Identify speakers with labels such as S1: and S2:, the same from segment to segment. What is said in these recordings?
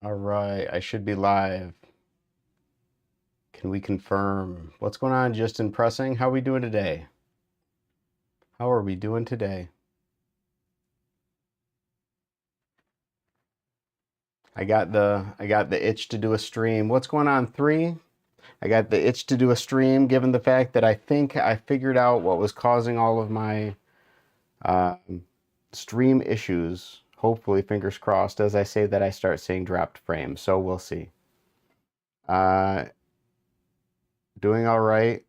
S1: All right, I should be live. Can we confirm? What's going on, Justin Pressing? How are we doing today? How are we doing today? I got the itch to do a stream. What's going on, 3? I got the itch to do a stream given the fact that I think I figured out what was causing all of my uh, stream issues. Hopefully, fingers crossed, as I say that I start seeing dropped frames. So we'll see. Uh, doing all right.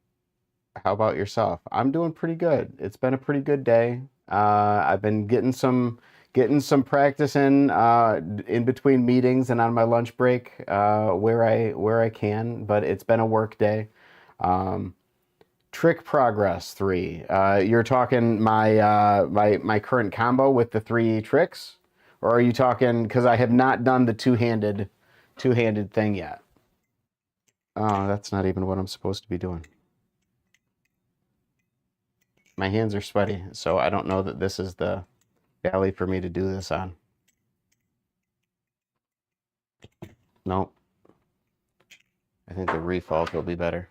S1: How about yourself? I'm doing pretty good. It's been a pretty good day. I've been getting some practice in between meetings and on my lunch break where I can. But it's been a work day. Um, Trick progress 3. You're talking my current combo with the 3 tricks, or are you talking because I have not done the two-handed thing yet? Oh, that's not even what I'm supposed to be doing. My hands are sweaty, so I don't know that this is the valley for me to do this on. Nope. I think the refault will be better.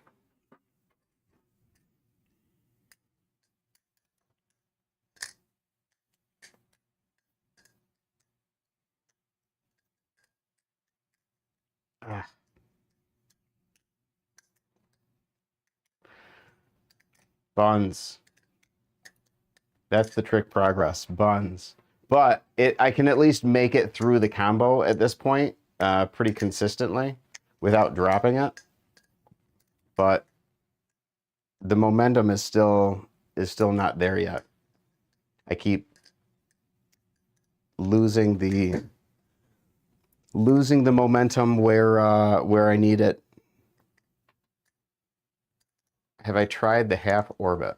S1: Ah. Buns. That's the trick progress. Buns. But I can at least make it through the combo at this point pretty consistently without dropping it. But the momentum is still not there yet. I keep losing the momentum where I need it. Have I tried the half orbit?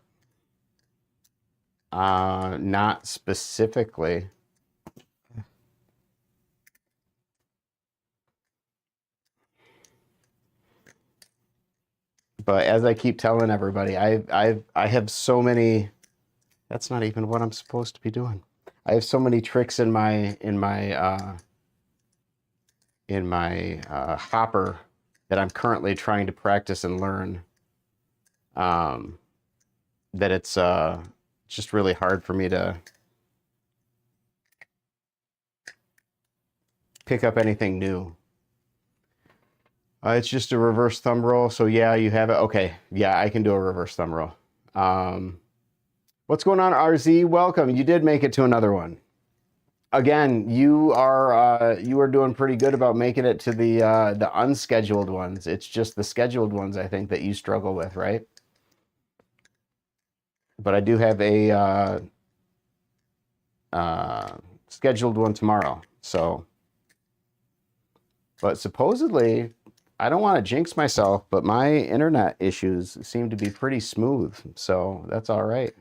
S1: Not specifically. But as I keep telling everybody, I have so many. That's not even what I'm supposed to be doing. I have so many tricks in my hopper that I'm currently trying to practice and learn. That it's just really hard for me to pick up anything new. It's just a reverse thumb roll. So yeah, you have it. Okay, yeah, I can do a reverse thumb roll. What's going on, RZ? Welcome. You did make it to another one. Again, you are doing pretty good about making it to the unscheduled ones. It's just the scheduled ones I think that you struggle with, right? But I do have a scheduled one tomorrow. So, but supposedly, I don't want to jinx myself, but my internet issues seem to be pretty smooth. So that's all right.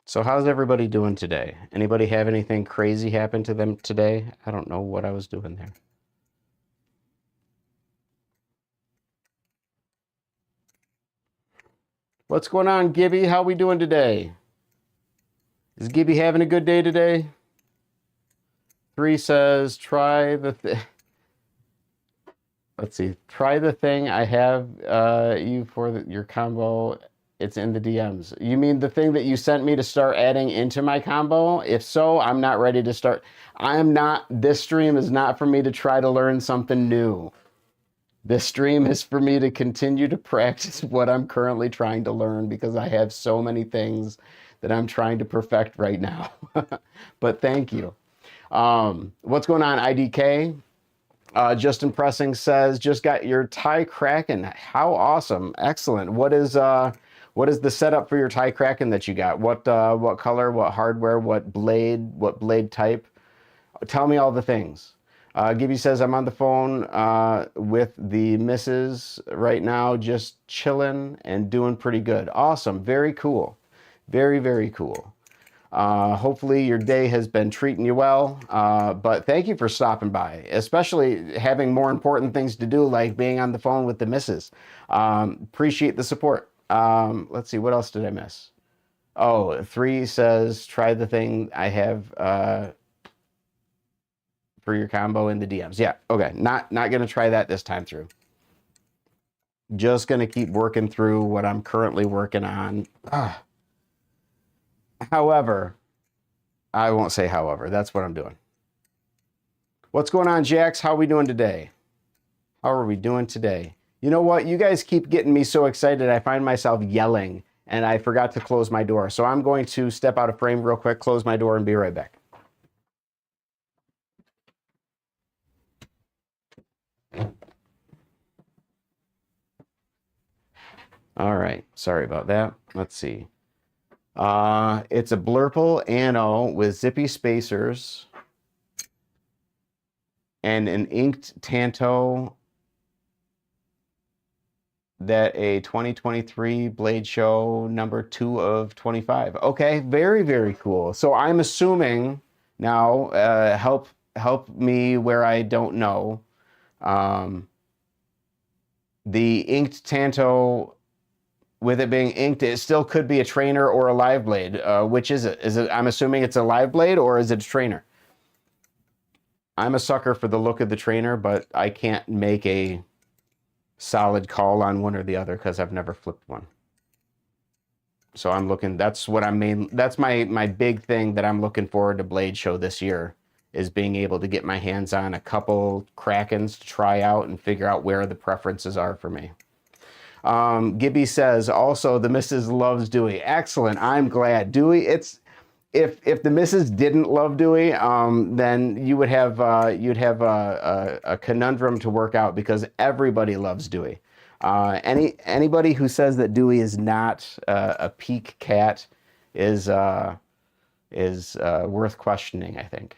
S1: So how's everybody doing today? Anybody have anything crazy happen to them today? I don't know what I was doing there. What's going on, Gibby? How we doing today? Is Gibby having a good day today? 3 says, try the thing. Let's see. Try the thing I have you for your combo. It's in the DMs. You mean the thing that you sent me to start adding into my combo? If so, I'm not ready to start. This stream is not for me to try to learn something new. This stream is for me to continue to practice what I'm currently trying to learn because I have so many things that I'm trying to perfect right now. But thank you. What's going on, IDK? Justin Pressing says, just got your tie Kraken. How awesome. Excellent. What is the setup for your tie Kraken that you got? What color, what hardware, what blade type? Tell me all the things. Gibby says, I'm on the phone with the missus right now, just chilling and doing pretty good. Awesome. Very cool. Very, very cool. Hopefully your day has been treating you well, but thank you for stopping by, especially having more important things to do, like being on the phone with the missus. Appreciate the support. Let's see, what else did I miss? Oh, 3 says, try the thing I have for your combo in the DMs. Yeah, okay, not going to try that this time through. Just going to keep working through what I'm currently working on. However, I won't say however. That's what I'm doing. What's going on, Jax? How are we doing today? How are we doing today? You know what? You guys keep getting me so excited. I find myself yelling, and I forgot to close my door. So I'm going to step out of frame real quick, close my door, and be right back. All right. Sorry about that. Let's see. It's a Blurple Anno with zippy spacers and an inked Tanto that a 2023 Blade Show number 2 of 25. Okay, very, very cool. So I'm assuming now, help me where I don't know. The inked Tanto, with it being inked, it still could be a trainer or a live blade. Which is it? Is it? I'm assuming it's a live blade, or is it a trainer? I'm a sucker for the look of the trainer, but I can't make a solid call on one or the other because I've never flipped one. So I'm looking, that's what that's my big thing that I'm looking forward to Blade Show this year, is being able to get my hands on a couple Krakens to try out and figure out where the preferences are for me. Gibby says, also, the missus loves Dewey. Excellent. I'm glad. Dewey, it's, if the missus didn't love Dewey, then you would have you'd have a conundrum to work out, because everybody loves Dewey. Anybody who says that Dewey is not a peak cat is worth questioning, I think.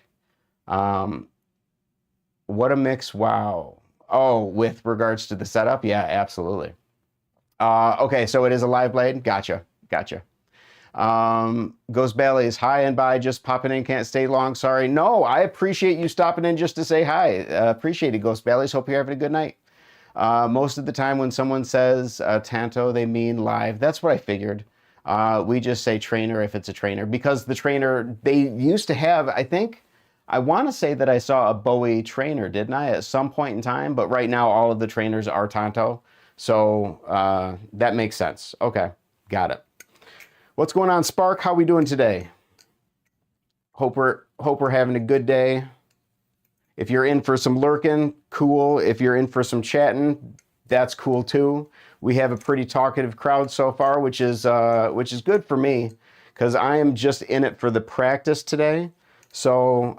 S1: What a mix! Wow. Oh, with regards to the setup, yeah, absolutely. Okay, so it is a live blade. Gotcha. Ghost Bailey's, hi and bye, just popping in, can't stay long, sorry. No, I appreciate you stopping in just to say hi. Appreciate it, Ghost Bailey's. Hope you're having a good night. Most of the time when someone says Tanto, they mean live. That's what I figured. We just say trainer if it's a trainer, because the trainer, they used to have, I want to say that I saw a Bowie trainer, didn't I, at some point in time? But right now, all of the trainers are Tanto. So that makes sense. Okay, got it. What's going on, Spark? How we doing today? Hope we're having a good day. If you're in for some lurking, cool. If you're in for some chatting, that's cool too. We have a pretty talkative crowd so far, which is good for me, because I am just in it for the practice today. So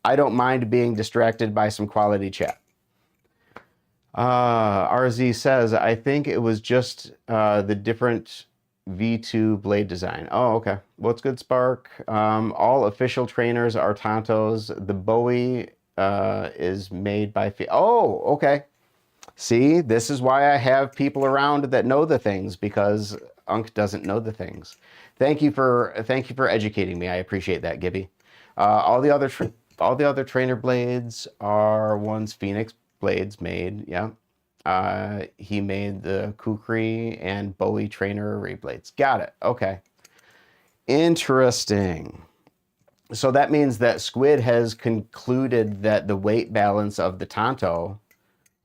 S1: I don't mind being distracted by some quality chat. RZ says, I think it was just the different V2 blade design. Oh, okay. What's good, Spark? All official trainers are Tantos. The Bowie is made by... Oh, okay. See, this is why I have people around that know the things, because Unk doesn't know the things. Thank you for educating me. I appreciate that, Gibby. All the other trainer blades are ones Phoenix blades made. Yeah. He made the Kukri and Bowie trainer array blades. Got it. Okay. Interesting. So that means that Squid has concluded that the weight balance of the Tanto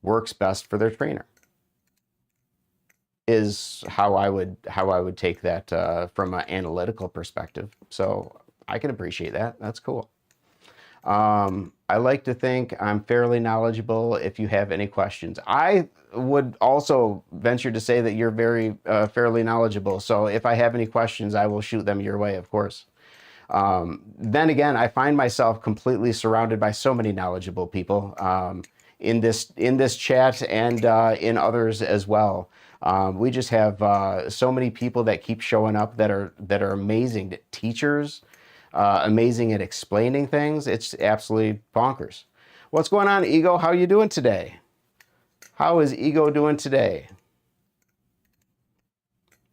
S1: works best for their trainer. Is how I would take that from an analytical perspective. So I can appreciate that. That's cool. I like to think I'm fairly knowledgeable. If you have any questions, I would also venture to say that you're very fairly knowledgeable. So if I have any questions, I will shoot them your way, of course. Then again, I find myself completely surrounded by so many knowledgeable people in this chat and in others as well. We just have so many people that keep showing up that are amazing teachers. Amazing at explaining things. It's absolutely bonkers. What's going on, Ego? How you doing today? How is Ego doing today?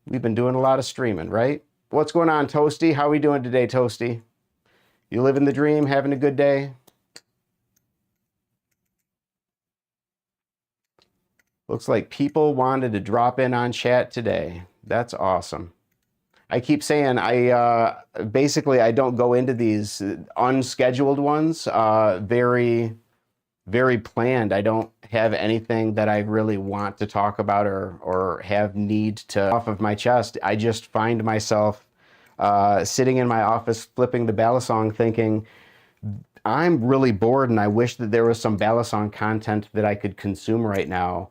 S1: We've been doing a lot of streaming, right? What's going on, Toasty? How are we doing today, Toasty? You living the dream, having a good day? Looks like people wanted to drop in on chat today. That's awesome. I keep saying basically I don't go into these unscheduled ones very, very planned. I don't have anything that I really want to talk about or have need to off of my chest. I just find myself sitting in my office flipping the Balisong thinking, I'm really bored and I wish that there was some Balisong content that I could consume right now.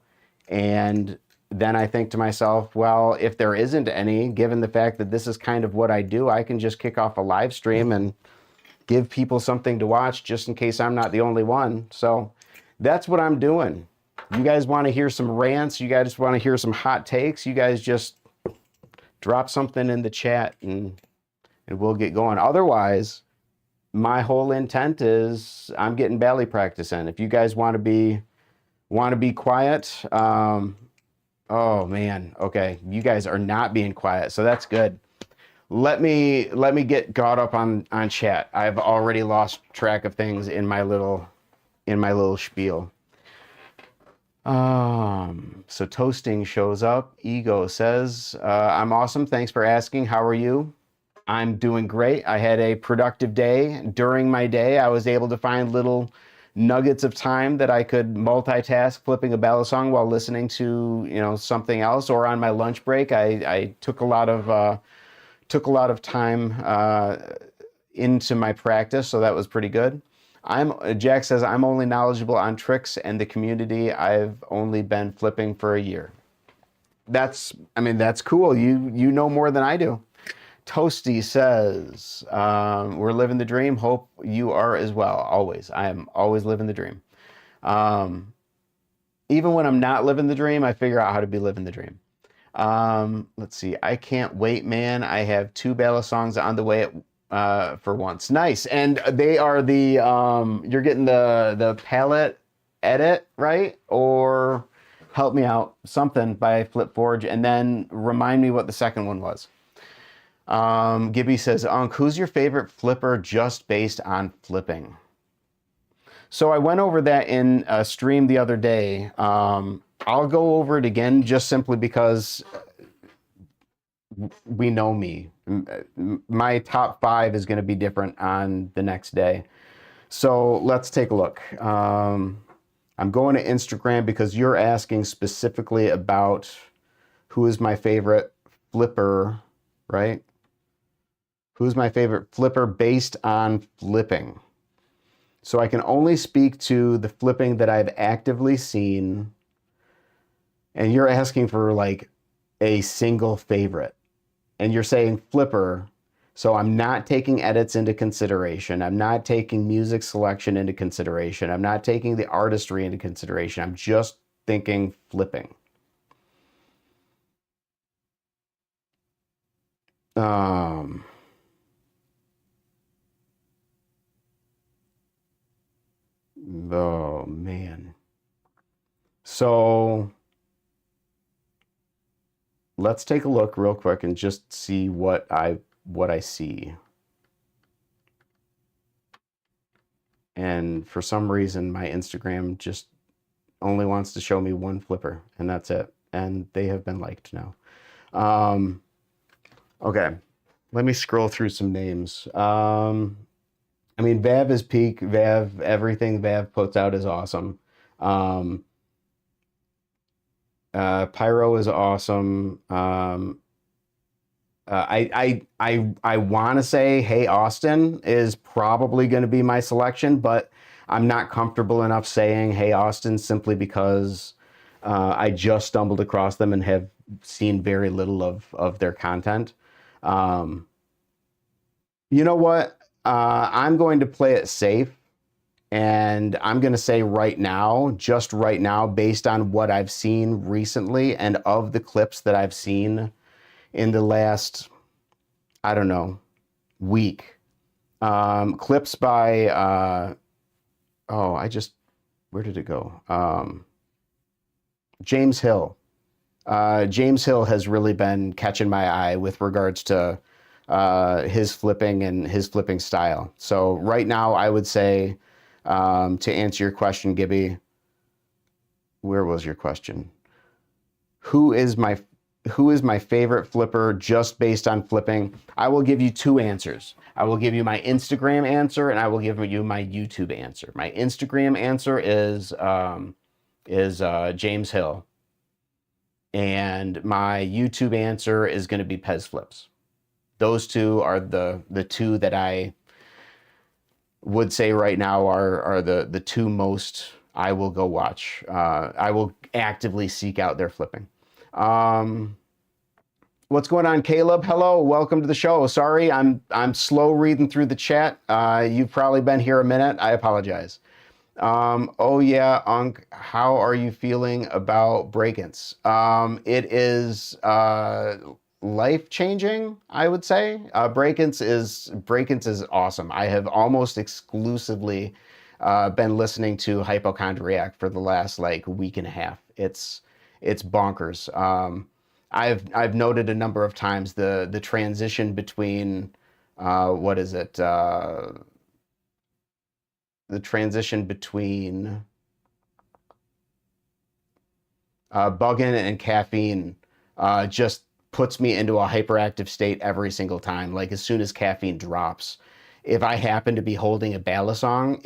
S1: And then I think to myself, well, if there isn't any, given the fact that this is kind of what I do, I can just kick off a live stream and give people something to watch just in case I'm not the only one. So that's what I'm doing. You guys want to hear some rants? You guys want to hear some hot takes? You guys just drop something in the chat and we'll get going. Otherwise, my whole intent is I'm getting ballet practice in. If you guys want to be quiet, oh man, okay. You guys are not being quiet, so that's good. Let me get caught up on chat. I've already lost track of things in my little spiel. So toasting shows up. Ego says, I'm awesome. Thanks for asking. How are you? I'm doing great. I had a productive day. During my day, I was able to find little nuggets of time that I could multitask, flipping a Balisong while listening to something else, or on my lunch break. I took a lot of time into my practice, so that was pretty good. Jack says I'm only knowledgeable on tricks and the community. I've only been flipping for a year. That's cool. You know more than I do. Toasty says, we're living the dream. Hope you are as well. Always. I am always living the dream. Even when I'm not living the dream, I figure out how to be living the dream. Let's see. I can't wait, man. I have 2 Balisongs on the way for once. Nice. And they are the, you're getting the palette edit, right? Or help me out. Something by Flip Forge. And then remind me what the second one was. Gibby says, Unc, who's your favorite flipper just based on flipping? So I went over that in a stream the other day. I'll go over it again just simply because we know me. My top 5 is going to be different on the next day. So let's take a look. I'm going to Instagram because you're asking specifically about who is my favorite flipper, right? Who's my favorite flipper based on flipping? So I can only speak to the flipping that I've actively seen. And you're asking for like a single favorite. And you're saying flipper. So I'm not taking edits into consideration. I'm not taking music selection into consideration. I'm not taking the artistry into consideration. I'm just thinking flipping. Oh man. So let's take a look real quick and just see what I see. And for some reason my Instagram just only wants to show me one flipper, and that's it. And they have been liked now. Okay. Let me scroll through some names. I mean, Vav is peak. Vav, everything Vav puts out is awesome. Pyro is awesome. I want to say Hey Austin is probably going to be my selection, but I'm not comfortable enough saying Hey Austin simply because I just stumbled across them and have seen very little of their content. You know what? I'm going to play it safe, and I'm going to say right now, just right now, based on what I've seen recently and of the clips that I've seen in the last, I don't know, week. Clips by, where did it go? James Hill. James Hill has really been catching my eye with regards to his flipping and his flipping style. So right now, I would say, to answer your question, Gibby, where was your question? Who is my favorite flipper just based on flipping? I will give you two answers. I will give you my Instagram answer and I will give you my YouTube answer. My Instagram answer is James Hill. And my YouTube answer is going to be Pez Flips. Those two are the two that I would say right now are the two most I will go watch. I will actively seek out their flipping. What's going on, Caleb? Hello, welcome to the show. Sorry, I'm slow reading through the chat. You've probably been here a minute. I apologize. Oh yeah, Unc, how are you feeling about break-ins? It is life-changing, I would say. Break-ins is awesome. I have almost exclusively been listening to Hypochondriac for the last like week and a half. It's bonkers. I've noted a number of times the transition between what is it? The transition between bugging and caffeine just puts me into a hyperactive state every single time. Like as soon as caffeine drops, if I happen to be holding a balisong,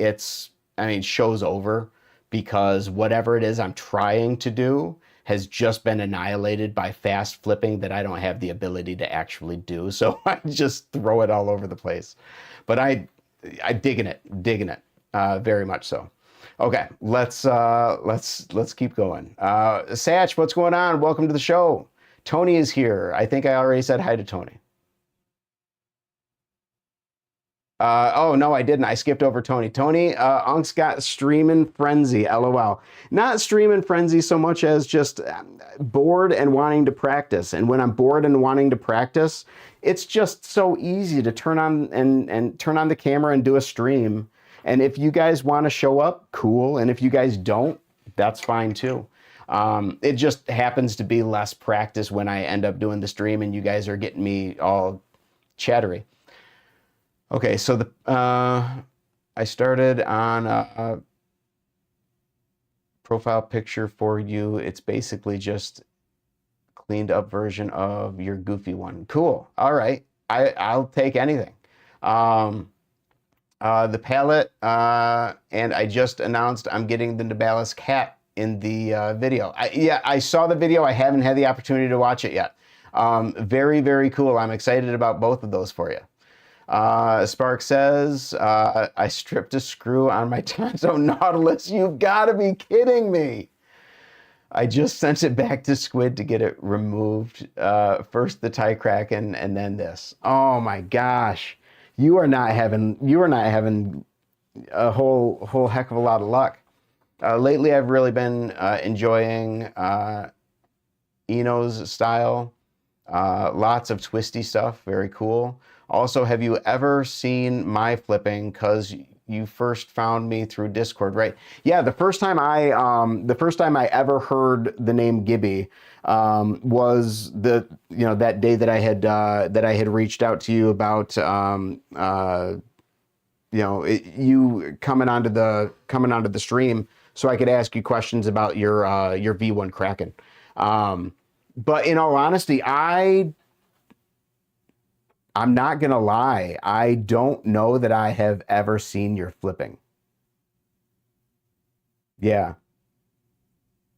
S1: show's over, because whatever it is I'm trying to do has just been annihilated by fast flipping that I don't have the ability to actually do. So I just throw it all over the place. But I digging it, very much so. Okay, let's keep going. Satch, what's going on? Welcome to the show. Tony is here. I think I already said hi to Tony. Oh, no, I didn't. I skipped over Tony. Tony, Unk's got streaming frenzy, LOL. Not streaming frenzy so much as just bored and wanting to practice. And when I'm bored and wanting to practice, it's just so easy to turn on and turn on the camera and do a stream. And if you guys want to show up, cool. And if you guys don't, that's fine too. It just happens to be less practice when I end up doing the stream and you guys are getting me all chattery. Okay, so I started on a profile picture for you. It's basically just cleaned up version of your goofy one. Cool. All right. I'll take anything. The palette, and I just announced I'm getting the Nibalis cat in the video. I saw the video. I haven't had the opportunity to watch it yet. Very, very cool. I'm excited about both of those for you. Spark says, I stripped a screw on my Tonto Nautilus. You've got to be kidding me. I just sent it back to Squid to get it removed. First the tie crack and then this. Oh my gosh. You are not having a whole heck of a lot of luck. Lately I've really been enjoying Eno's style. Lots of twisty stuff, very cool. Also, have you ever seen my flipping? Because you first found me through Discord, right? Yeah, the first time I ever heard the name Gibby was that day that I had reached out to you about you coming onto the stream so I could ask you questions about your V1 Kraken. But in all honesty, I'm not gonna lie, I don't know that I have ever seen your flipping. Yeah.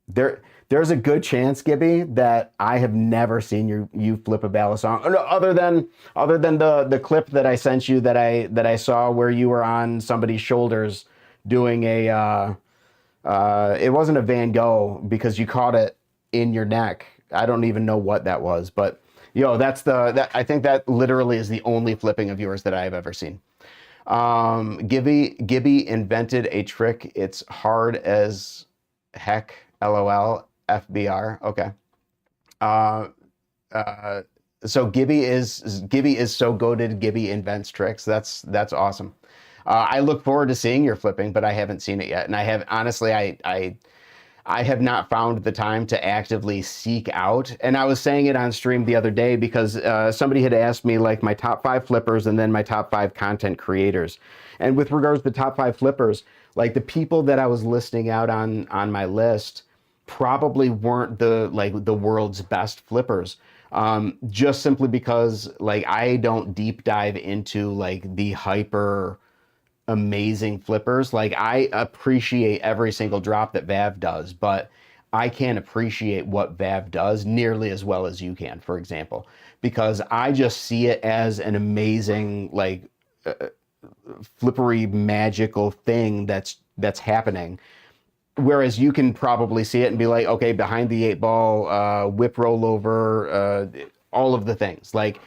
S1: There's a good chance, Gibby, that I have never seen you flip a balisong. Oh, no, other than the clip that I sent you that I saw where you were on somebody's shoulders doing a it wasn't a Van Gogh because you caught it in your neck. I don't even know what that was, but I think that literally is the only flipping of yours that I have ever seen. Gibby invented a trick. It's hard as heck. LOL. FBR. Okay. So Gibby is so goated. Gibby invents tricks. That's awesome. I look forward to seeing your flipping, but I haven't seen it yet. And I have honestly, I have not found the time to actively seek out. And I was saying it on stream the other day because somebody had asked me like my top 5 flippers and then my top 5 content creators. And with regards to the top 5 flippers, like the people that I was listing out on my list probably weren't the world's best flippers. Just simply because like I don't deep dive into like the hyper amazing flippers. Like I appreciate every single drop that Vav does, but I can't appreciate what Vav does nearly as well as you can, for example, because I just see it as an amazing, like flippery, magical thing that's happening. Whereas you can probably see it and be like, okay, behind the 8 ball, whip rollover, all of the things. Like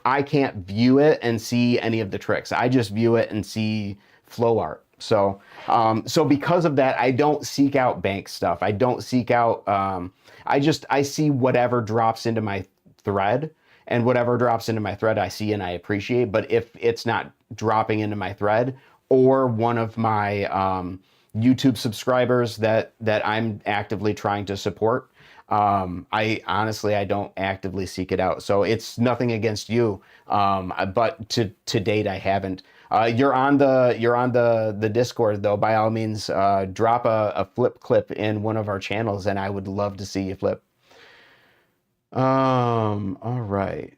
S1: I can't view it and see any of the tricks. I just view it and see flow art. So, so because of that, I don't seek out bank stuff. I don't seek out. I see whatever drops into my thread, and whatever drops into my thread, I see and I appreciate. But if it's not dropping into my thread or one of my YouTube subscribers that I'm actively trying to support, I honestly, I don't actively seek it out. So it's nothing against you. But to date, I haven't. You're on the Discord though. By all means, drop a flip clip in one of our channels and I would love to see you flip. All right.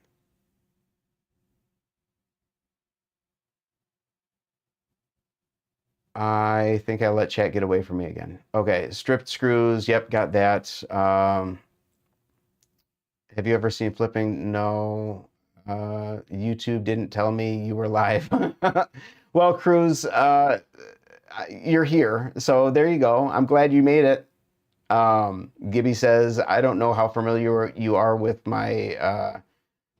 S1: I think I let chat get away from me again. Okay, stripped screws. Yep, got that. Have you ever seen flipping? No. YouTube didn't tell me you were live. Well, Cruz, you're here, so there you go. I'm glad you made it. Gibby says, I don't know how familiar you are with my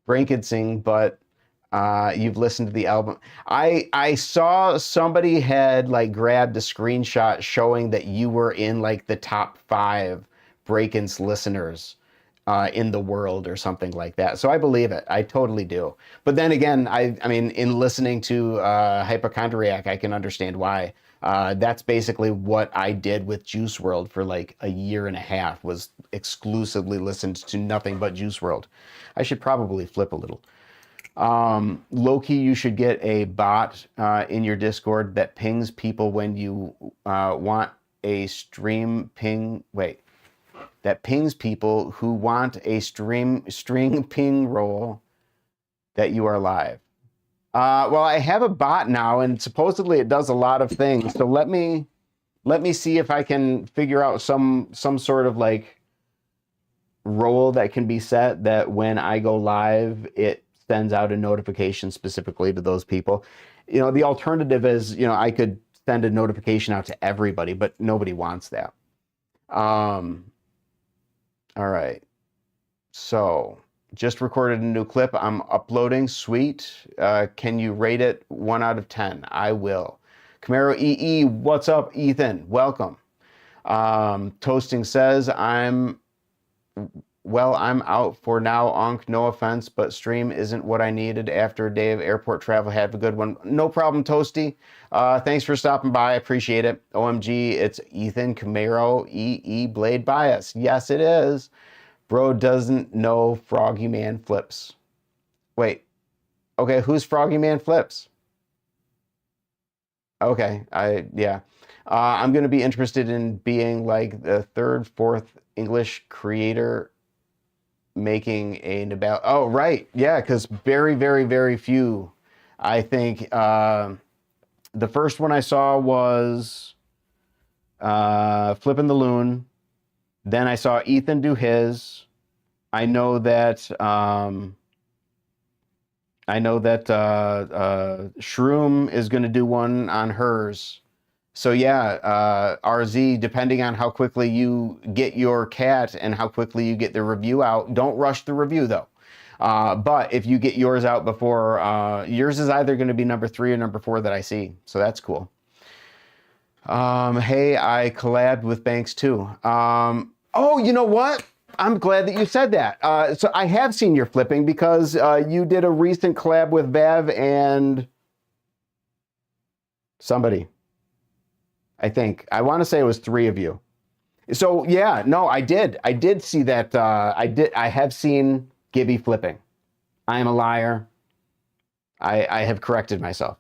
S1: breakdancing, but you've listened to the album. I saw somebody had like grabbed a screenshot showing that you were in like the top 5 break-ins listeners in the world or something like that. So I believe it. I totally do. But then again, I mean, in listening to Hypochondriac, I can understand why. That's basically what I did with Juice World for like a year and a half, was exclusively listened to nothing but Juice World. I should probably flip a little. Low-key, you should get a bot in your Discord that pings people when you want a stream ping. Wait. That pings people who want a string ping roll that you are live. Well, I have a bot now, and supposedly it does a lot of things. So let me see if I can figure out some sort of like role that can be set that when I go live, it sends out a notification specifically to those people. You know, the alternative is, you know, I could send a notification out to everybody, but nobody wants that. All right, so just recorded a new clip. I'm uploading. Sweet. Can you rate it 1 out of 10? I will. Camaro EE, what's up, Ethan? Welcome. Toasting says, I'm out for now, Onk. No offense, but stream isn't what I needed after a day of airport travel. Have a good one. No problem, Toasty. Thanks for stopping by. I appreciate it. OMG, it's Ethan Camaro EE Blade Bias. Yes, it is. Bro doesn't know Froggy Man flips. Wait. Okay, who's Froggy Man flips? Okay, yeah. I'm going to be interested in being like the 3rd, 4th English creator making a Nabal. Oh, right. Yeah, because very, very, very few. I think the first one I saw was Flipping the Loon. Then I saw Ethan do his. I know that Shroom is going to do one on hers. So yeah, RZ, depending on how quickly you get your cat and how quickly you get the review out, don't rush the review though. But if you get yours out before, yours is either going to be number 3 or number 4 that I see. So that's cool. Hey, I collabed with Banks too. Oh, you know what? I'm glad that you said that. So I have seen your flipping because you did a recent collab with Vav and somebody. I think. I want to say it was 3 of you. So yeah, no, I did see that. I have seen Gibby flipping. I am a liar. I have corrected myself.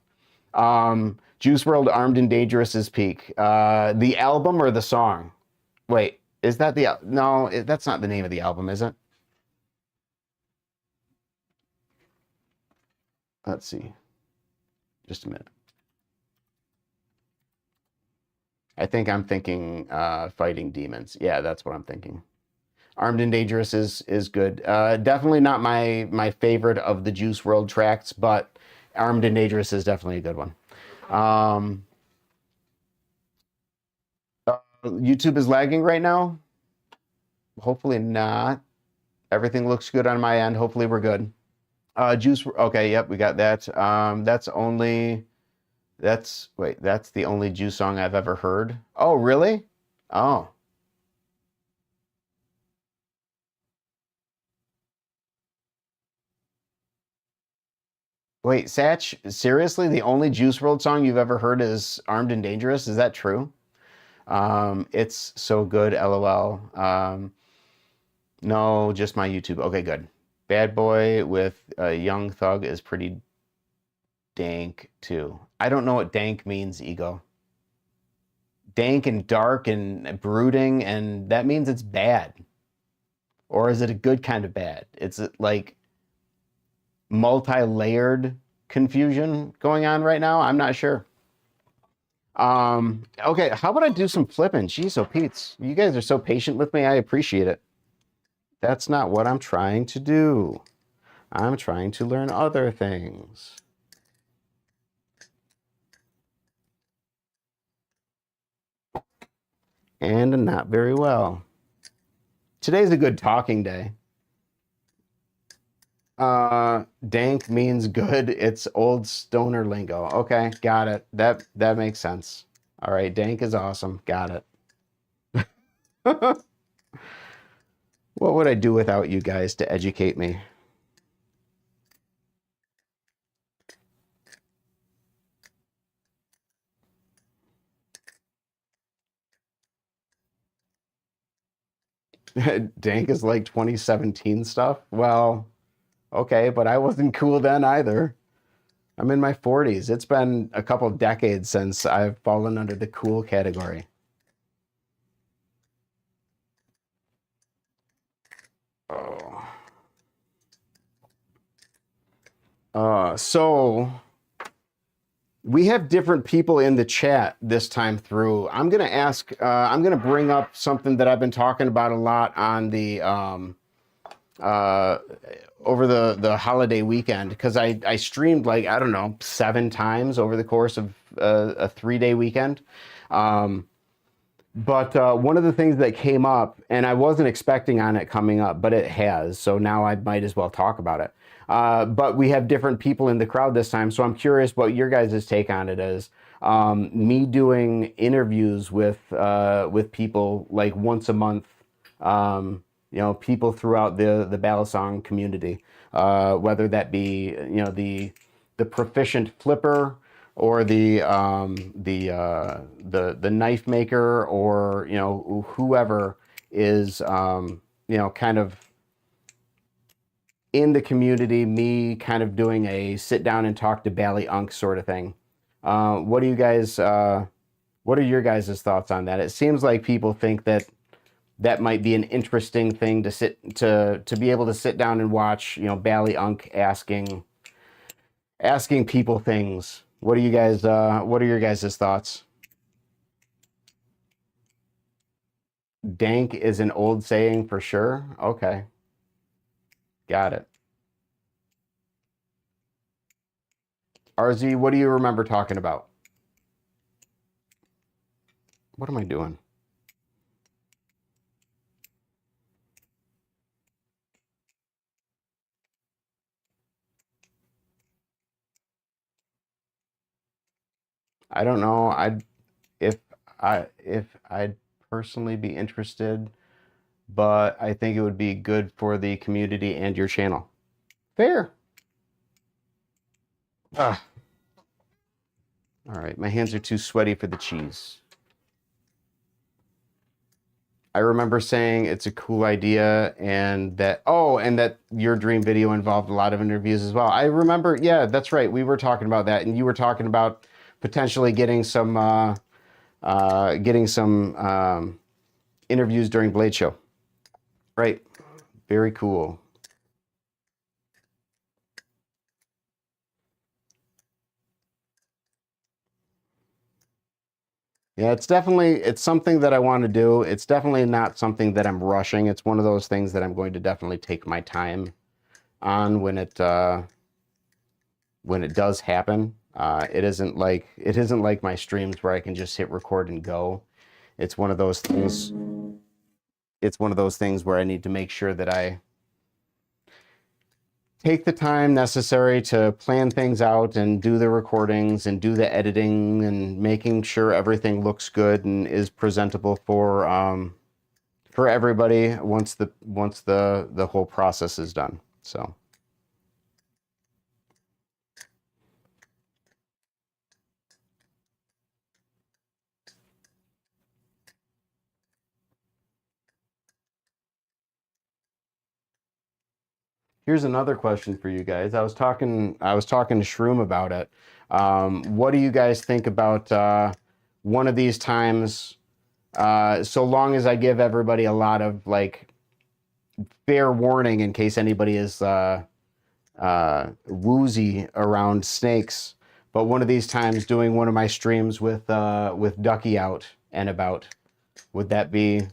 S1: Juice World Armed and Dangerous is peak. The album or the song? Wait, is that the no? That's not the name of the album, is it? Let's see. Just a minute. I think I'm thinking Fighting Demons. Yeah, that's what I'm thinking. Armed and Dangerous is good. Definitely not my favorite of the Juice World tracks, but Armed and Dangerous is definitely a good one. Um, YouTube is lagging right now. Hopefully not. Everything looks good on my end. Hopefully we're good. Juice. Okay, yep, we got that. That's the only Juice song I've ever heard. Oh, really? Oh. Wait, Satch, seriously? The only Juice World song you've ever heard is Armed and Dangerous? Is that true? It's so good, LOL. No, just my YouTube. Okay, good. Bad Boy with Young Thug is pretty dank too. I don't know what dank means, Ego. Dank and dark and brooding, and that means it's bad. Or is it a good kind of bad? It's like multi-layered confusion going on right now. I'm not sure. Okay, how about I do some flipping? Jeez, oh Pete's, you guys are so patient with me. I appreciate it. That's not what I'm trying to do. I'm trying to learn other things. And not very well. Today's a good talking day. Dank means good. It's old stoner lingo. Okay, got it. That makes sense. All right, dank is awesome. Got it. What would I do without you guys to educate me? Dank is like 2017 stuff. Well, okay, but I wasn't cool then either. I'm in my 40s. It's been a couple decades since I've fallen under the cool category. Oh. So we have different people in the chat this time through. I'm gonna ask. I'm gonna bring up something that I've been talking about a lot on the over the holiday weekend because I streamed like I don't know 7 times over the course of a 3-day weekend. But one of the things that came up, and I wasn't expecting on it coming up, but it has, so now I might as well talk about it. But we have different people in the crowd this time, so I'm curious what your guys' take on it is. Me doing interviews with people like once a month, people throughout the Balisong community, whether that be the proficient flipper or the knife maker, or whoever is kind of in the community, me kind of doing a sit down and talk to Bally Unk sort of thing. What do you guys what are your guys' thoughts on that? It seems like people think that that might be an interesting thing to be able to sit down and watch, Bally Unk asking people things. What are you guys what are your guys' thoughts? Dank is an old saying for sure. Okay, got it. RZ, what do you remember talking about? What am I doing? I don't know. If I'd personally be interested, but I think it would be good for the community and your channel. Fair. Ah, all right, my hands are too sweaty for the cheese. I remember saying it's a cool idea, and that, oh, and that your dream video involved a lot of interviews as well. I remember, yeah, that's right. We were talking about that, and you were talking about potentially getting some interviews during Blade Show. Right. Very cool. Yeah, it's something that I want to do. It's definitely not something that I'm rushing. It's one of those things that I'm going to definitely take my time on when it does happen. It isn't like my streams where I can just hit record and go. It's one of those things. It's one of those things where I need to make sure that I take the time necessary to plan things out and do the recordings and do the editing and making sure everything looks good and is presentable for everybody once the whole process is done. So here's another question for you guys. I was talking to Shroom about it. What do you guys think about one of these times? So long as I give everybody a lot of like fair warning in case anybody is woozy around snakes. But one of these times, doing one of my streams with Ducky out and about, would that be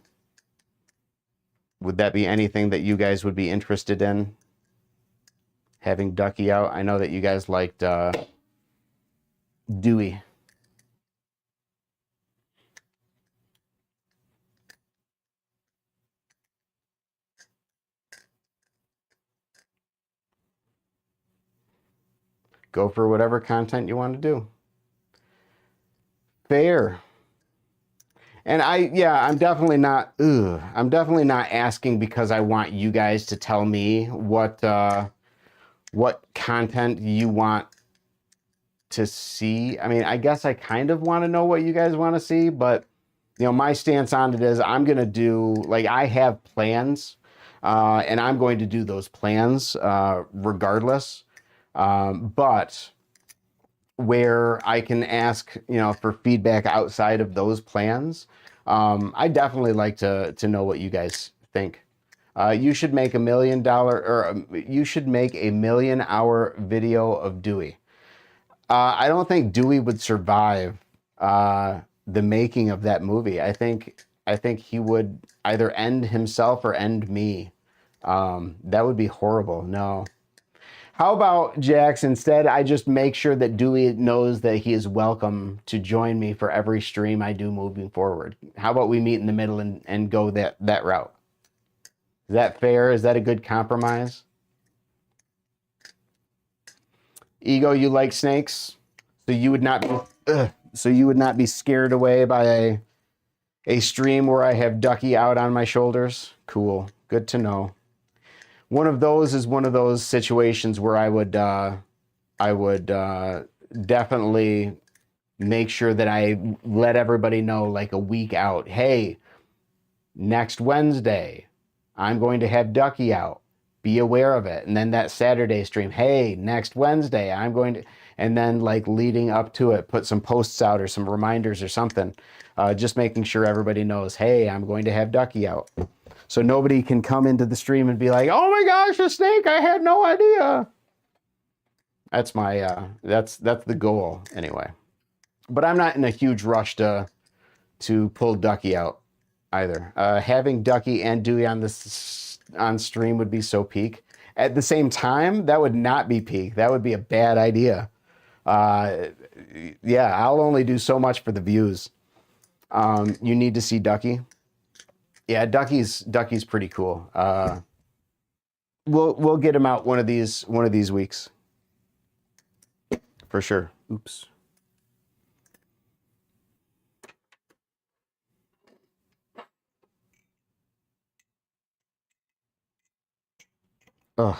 S1: anything that you guys would be interested in? Having Ducky out. I know that you guys liked Dewey. Go for whatever content you want to do. Fair. And I'm definitely not. I'm definitely not asking because I want you guys to tell me what content you want to see. I mean, I guess I kind of want to know what you guys want to see, but my stance on it is I'm gonna do, like, I have plans, and I'm going to do those plans regardless. But where I can ask, for feedback outside of those plans, I definitely like to know what you guys think. You should make you should make a 1,000,000-hour video of Dewey. I don't think Dewey would survive the making of that movie. I think he would either end himself or end me. That would be horrible. No. How about, Jax, instead I just make sure that Dewey knows that he is welcome to join me for every stream I do moving forward? How about we meet in the middle and go that route? Is that fair? Is that a good compromise? Ego, you like snakes? So you would not be scared away by a stream where I have Ducky out on my shoulders? Cool. Good to know. One of those is one of those situations where I would definitely make sure that I let everybody know, like, a week out. Hey, next Wednesday, I'm going to have Ducky out. Be aware of it. And then that Saturday stream, hey, next Wednesday, I'm going to, and then, like, leading up to it, put some posts out or some reminders or something. Just making sure everybody knows, hey, I'm going to have Ducky out. So nobody can come into the stream and be like, oh my gosh, a snake, I had no idea. That's my, that's the goal anyway. But I'm not in a huge rush to pull Ducky out either. Having Ducky and Dewey on stream would be so peak. At the same time, that would not be peak. That would be a bad idea. Yeah, I'll only do so much for the views. You need to see Ducky. Yeah, Ducky's pretty cool. We'll get him out one of these weeks for sure. Oops. Ugh.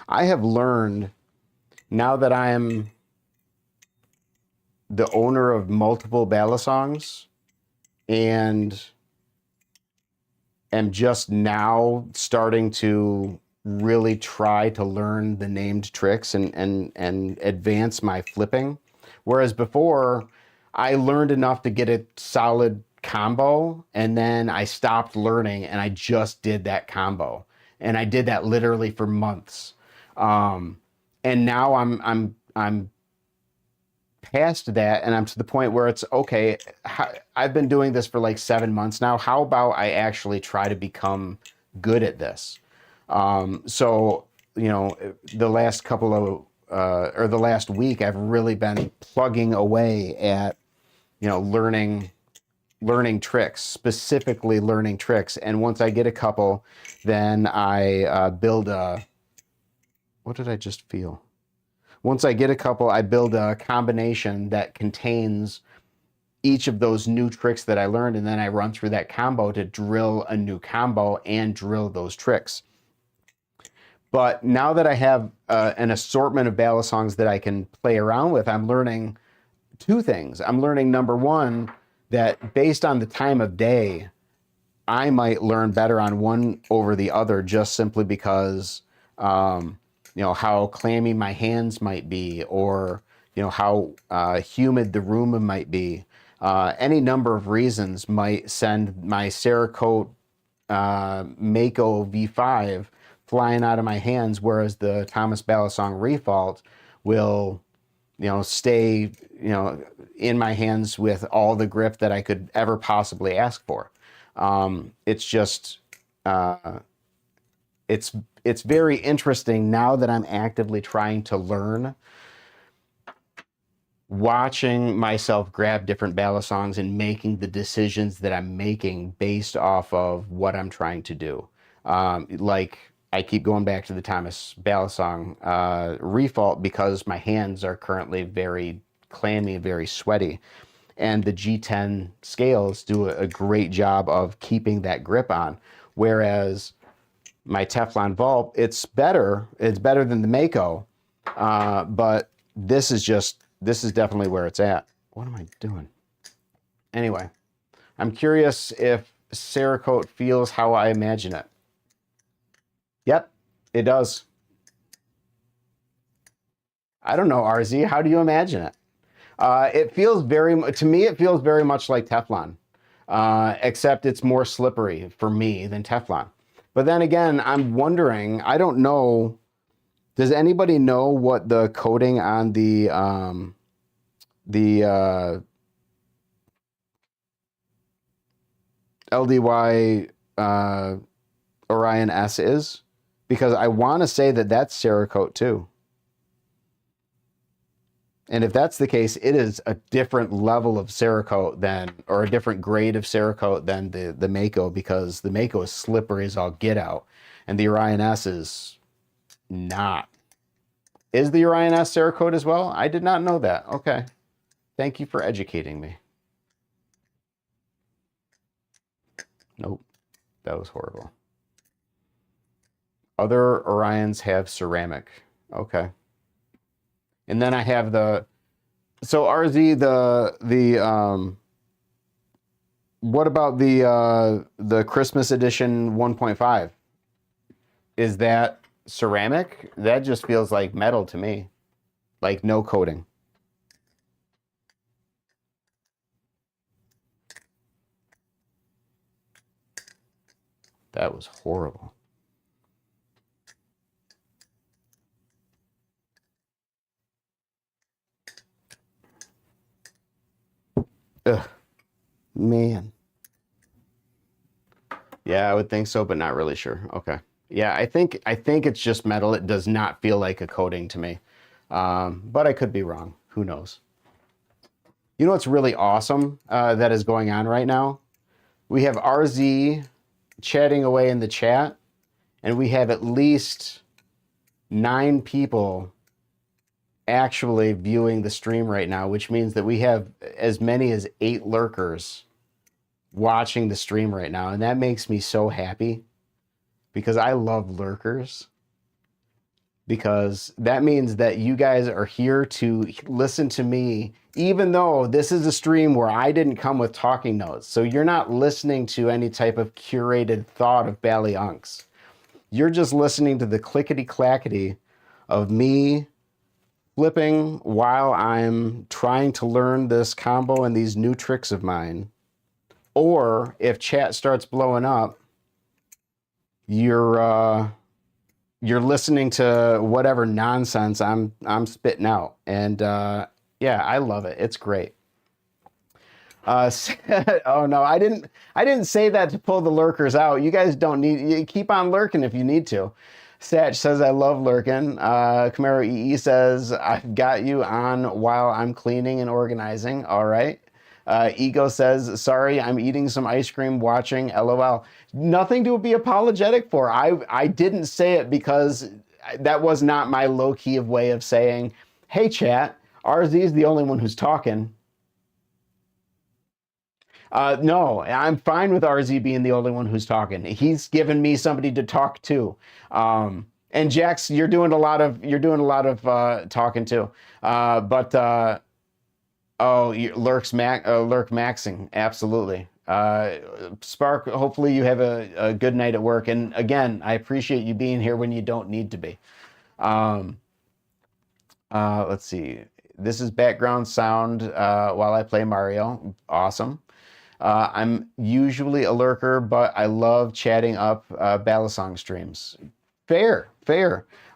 S1: I have learned, now that I am the owner of multiple balisongs and am just now starting to really try to learn the named tricks and advance my flipping. Whereas before, I learned enough to get a solid combo, and then I stopped learning and I just did that combo. And I did that literally for months. And now I'm past that, and I'm to the point where it's okay. I've been doing this for like 7 months now. How about I actually try to become good at this? So, you know, the last couple of or the last week, I've really been plugging away at, you know, learning tricks, specifically learning tricks. And once I get a couple, then I build a. What did I just feel? Once I get a couple, I build a combination that contains each of those new tricks that I learned, and then I run through that combo to drill a new combo and drill those tricks. But now that I have an assortment of ballad songs that I can play around with, I'm learning two things. I'm learning, number one, that based on the time of day, I might learn better on one over the other just simply because you know, how clammy my hands might be, or, you know, how humid the room might be. Any number of reasons might send my Cerakote Mako V5 flying out of my hands, whereas the Thomas Balisong Refault will, you know, stay, you know, in my hands with all the grip that I could ever possibly ask for. It's just, it's very interesting now that I'm actively trying to learn, watching myself grab different balisongs and making the decisions that I'm making based off of what I'm trying to do. Like, I keep going back to the Thomas Balisong Refault because my hands are currently very clammy, very sweaty. And the G10 scales do a great job of keeping that grip on. Whereas my Teflon Vault, it's better than the Mako, but this is definitely where it's at. What am I doing? Anyway, I'm curious if Cerakote feels how I imagine it. Yep, it does. I don't know, RZ, how do you imagine it? It feels to me, it feels very much like Teflon, except it's more slippery for me than Teflon. But then again, I'm wondering, I don't know, does anybody know what the coating on the LDY Orion S is? Because I want to say that that's Cerakote too. And if that's the case, it is a different level of Cerakote than, or a different grade of Cerakote than the Mako, because the Mako is slippery as all get out, and the Orion S is not. Is the Orion S Cerakote as well? I did not know that. Okay. Thank you for educating me. Nope. That was horrible. Other Orions have ceramic. Okay. And then I have so RZ, what about the Christmas edition 1.5? Is that ceramic? That just feels like metal to me. Like no coating. That was horrible. Ugh, man. Yeah, I would think so, but not really sure. Okay. Yeah, I think it's just metal. It does not feel like a coating to me. But I could be wrong. Who knows? You know what's really awesome that is going on right now? We have RZ chatting away in the chat, and we have at least 9 people actually viewing the stream right now, which means that we have as many as 8 lurkers watching the stream right now, and that makes me so happy because I love lurkers. because that means that you guys are here to listen to me, even though this is a stream where I didn't come with talking notes. So you're not listening to any type of curated thought of Ballyunks. You're just listening to the clickety clackety of me flipping while I'm trying to learn this combo and these new tricks of mine. Or if chat starts blowing up, you're listening to whatever nonsense I'm spitting out. And yeah, I love it. It's great. Oh no, I didn't say that to pull the lurkers out. You guys don't need, you keep on lurking if you need to. Satch says, I love lurking. Camaro EE says, I've got you on while I'm cleaning and organizing. All right. Ego says, sorry, I'm eating some ice cream watching LOL. Nothing to be apologetic for. I didn't say it because that was not my low-key way of saying, hey chat, RZ is the only one who's talking. No, I'm fine with RZ being the only one who's talking. He's given me somebody to talk to. And Jax, you're doing a lot of talking too. Oh, lurk maxing, absolutely. Spark, hopefully you have a good night at work. And again, I appreciate you being here when you don't need to be. Let's see. This is background sound while I play Mario. Awesome. I'm usually a lurker, but I love chatting up Balisong streams. Fair.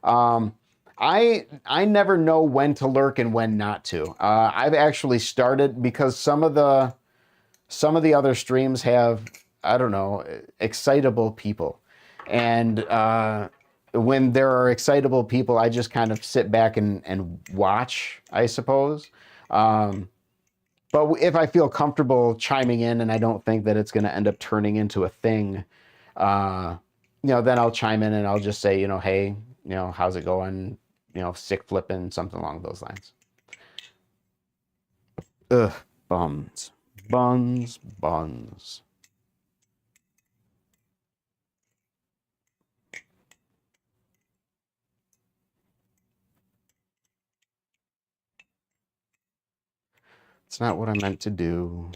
S1: I never know when to lurk and when not to. I've actually started because some of the other streams have, I don't know, excitable people, and when there are excitable people, I just kind of sit back and watch, I suppose. But if I feel comfortable chiming in and I don't think that it's going to end up turning into a thing, then I'll chime in and I'll just say, hey, how's it going? Sick flipping, something along those lines. Ugh, buns. It's not what I meant to do.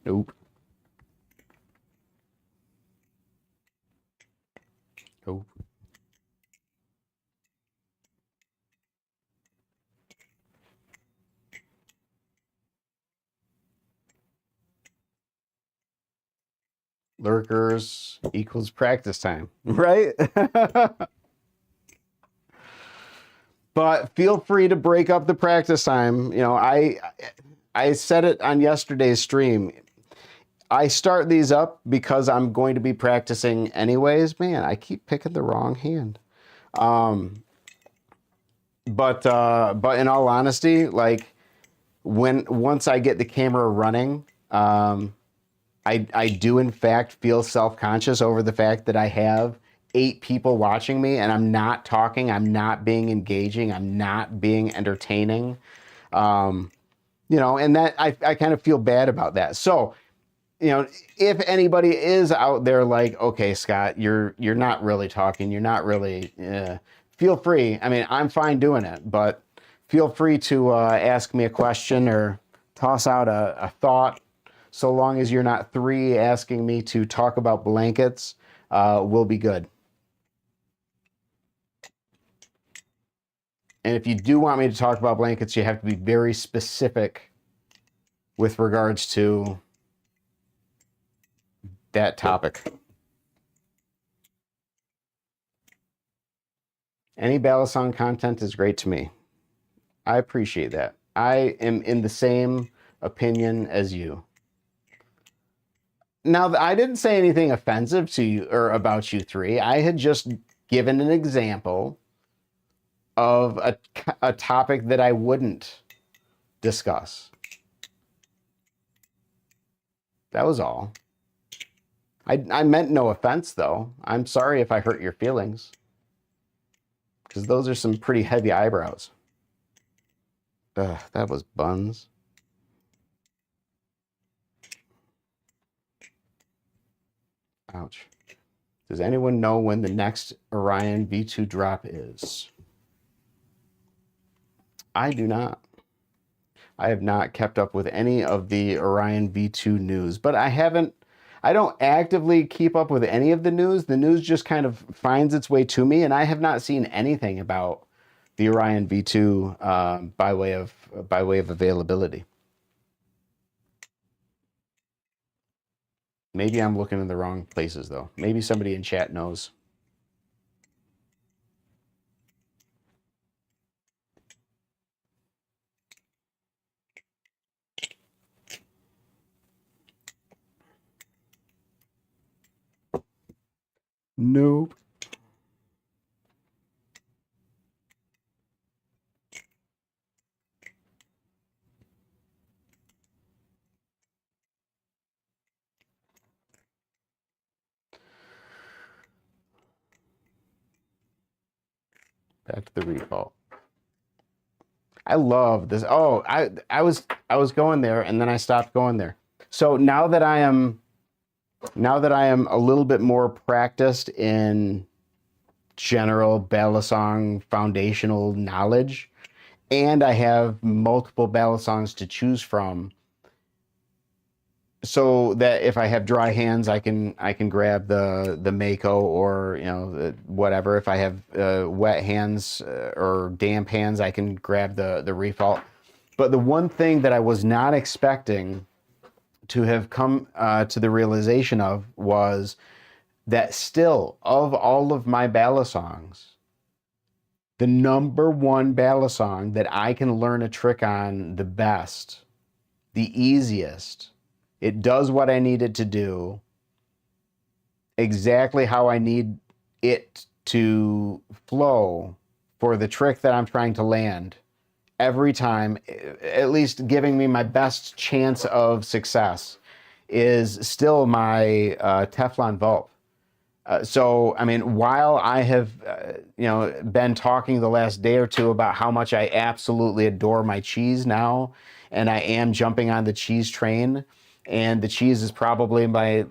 S1: Nope. Lurkers equals practice time, right? But feel free to break up the practice time. I said it on yesterday's stream. I start these up because I'm going to be practicing anyways. Man, I keep picking the wrong hand. But in all honesty, like once I get the camera running, I do in fact feel self-conscious over the fact that I have 8 people watching me and I'm not talking, I'm not being engaging, I'm not being entertaining. And that I kind of feel bad about that. So, if anybody is out there like, okay, Scott, you're not really talking, you're not really, feel free. I mean, I'm fine doing it, but feel free to ask me a question or toss out a thought. So long as you're not 3 asking me to talk about blankets, we'll be good. And if you do want me to talk about blankets, you have to be very specific with regards to that topic. Any Balisong content is great to me. I appreciate that. I am in the same opinion as you. Now, I didn't say anything offensive to you or about you three. I had just given an example of a topic that I wouldn't discuss. That was all. I meant no offense, though. I'm sorry if I hurt your feelings, because those are some pretty heavy eyebrows. Ugh, that was buns. Ouch. Does anyone know when the next Orion V2 drop is? I do not. I have not kept up with any of the Orion V2 news, but I don't actively keep up with any of the news. The news just kind of finds its way to me, and I have not seen anything about the Orion V2 by way of availability. Maybe I'm looking in the wrong places, though. Maybe somebody in chat knows. Nope. Back to the refault. I love this. Oh, I was going there and then I stopped going there. So now that I am a little bit more practiced in general balisong foundational knowledge, and I have multiple balisongs to choose from, so that if I have dry hands, I can grab the Mako, or whatever. If I have wet hands or damp hands, I can grab the refault. But the one thing that I was not expecting to have come to the realization of was that still, of all of my balisongs, the number one balisong that I can learn a trick on the best, the easiest, it does what I need it to do, exactly how I need it to flow for the trick that I'm trying to land every time, at least giving me my best chance of success, is still my Teflon Vulp. So, I mean, while I have, been talking the last day or two about how much I absolutely adore my cheese now, and I am jumping on the cheese train, and the cheese is probably my,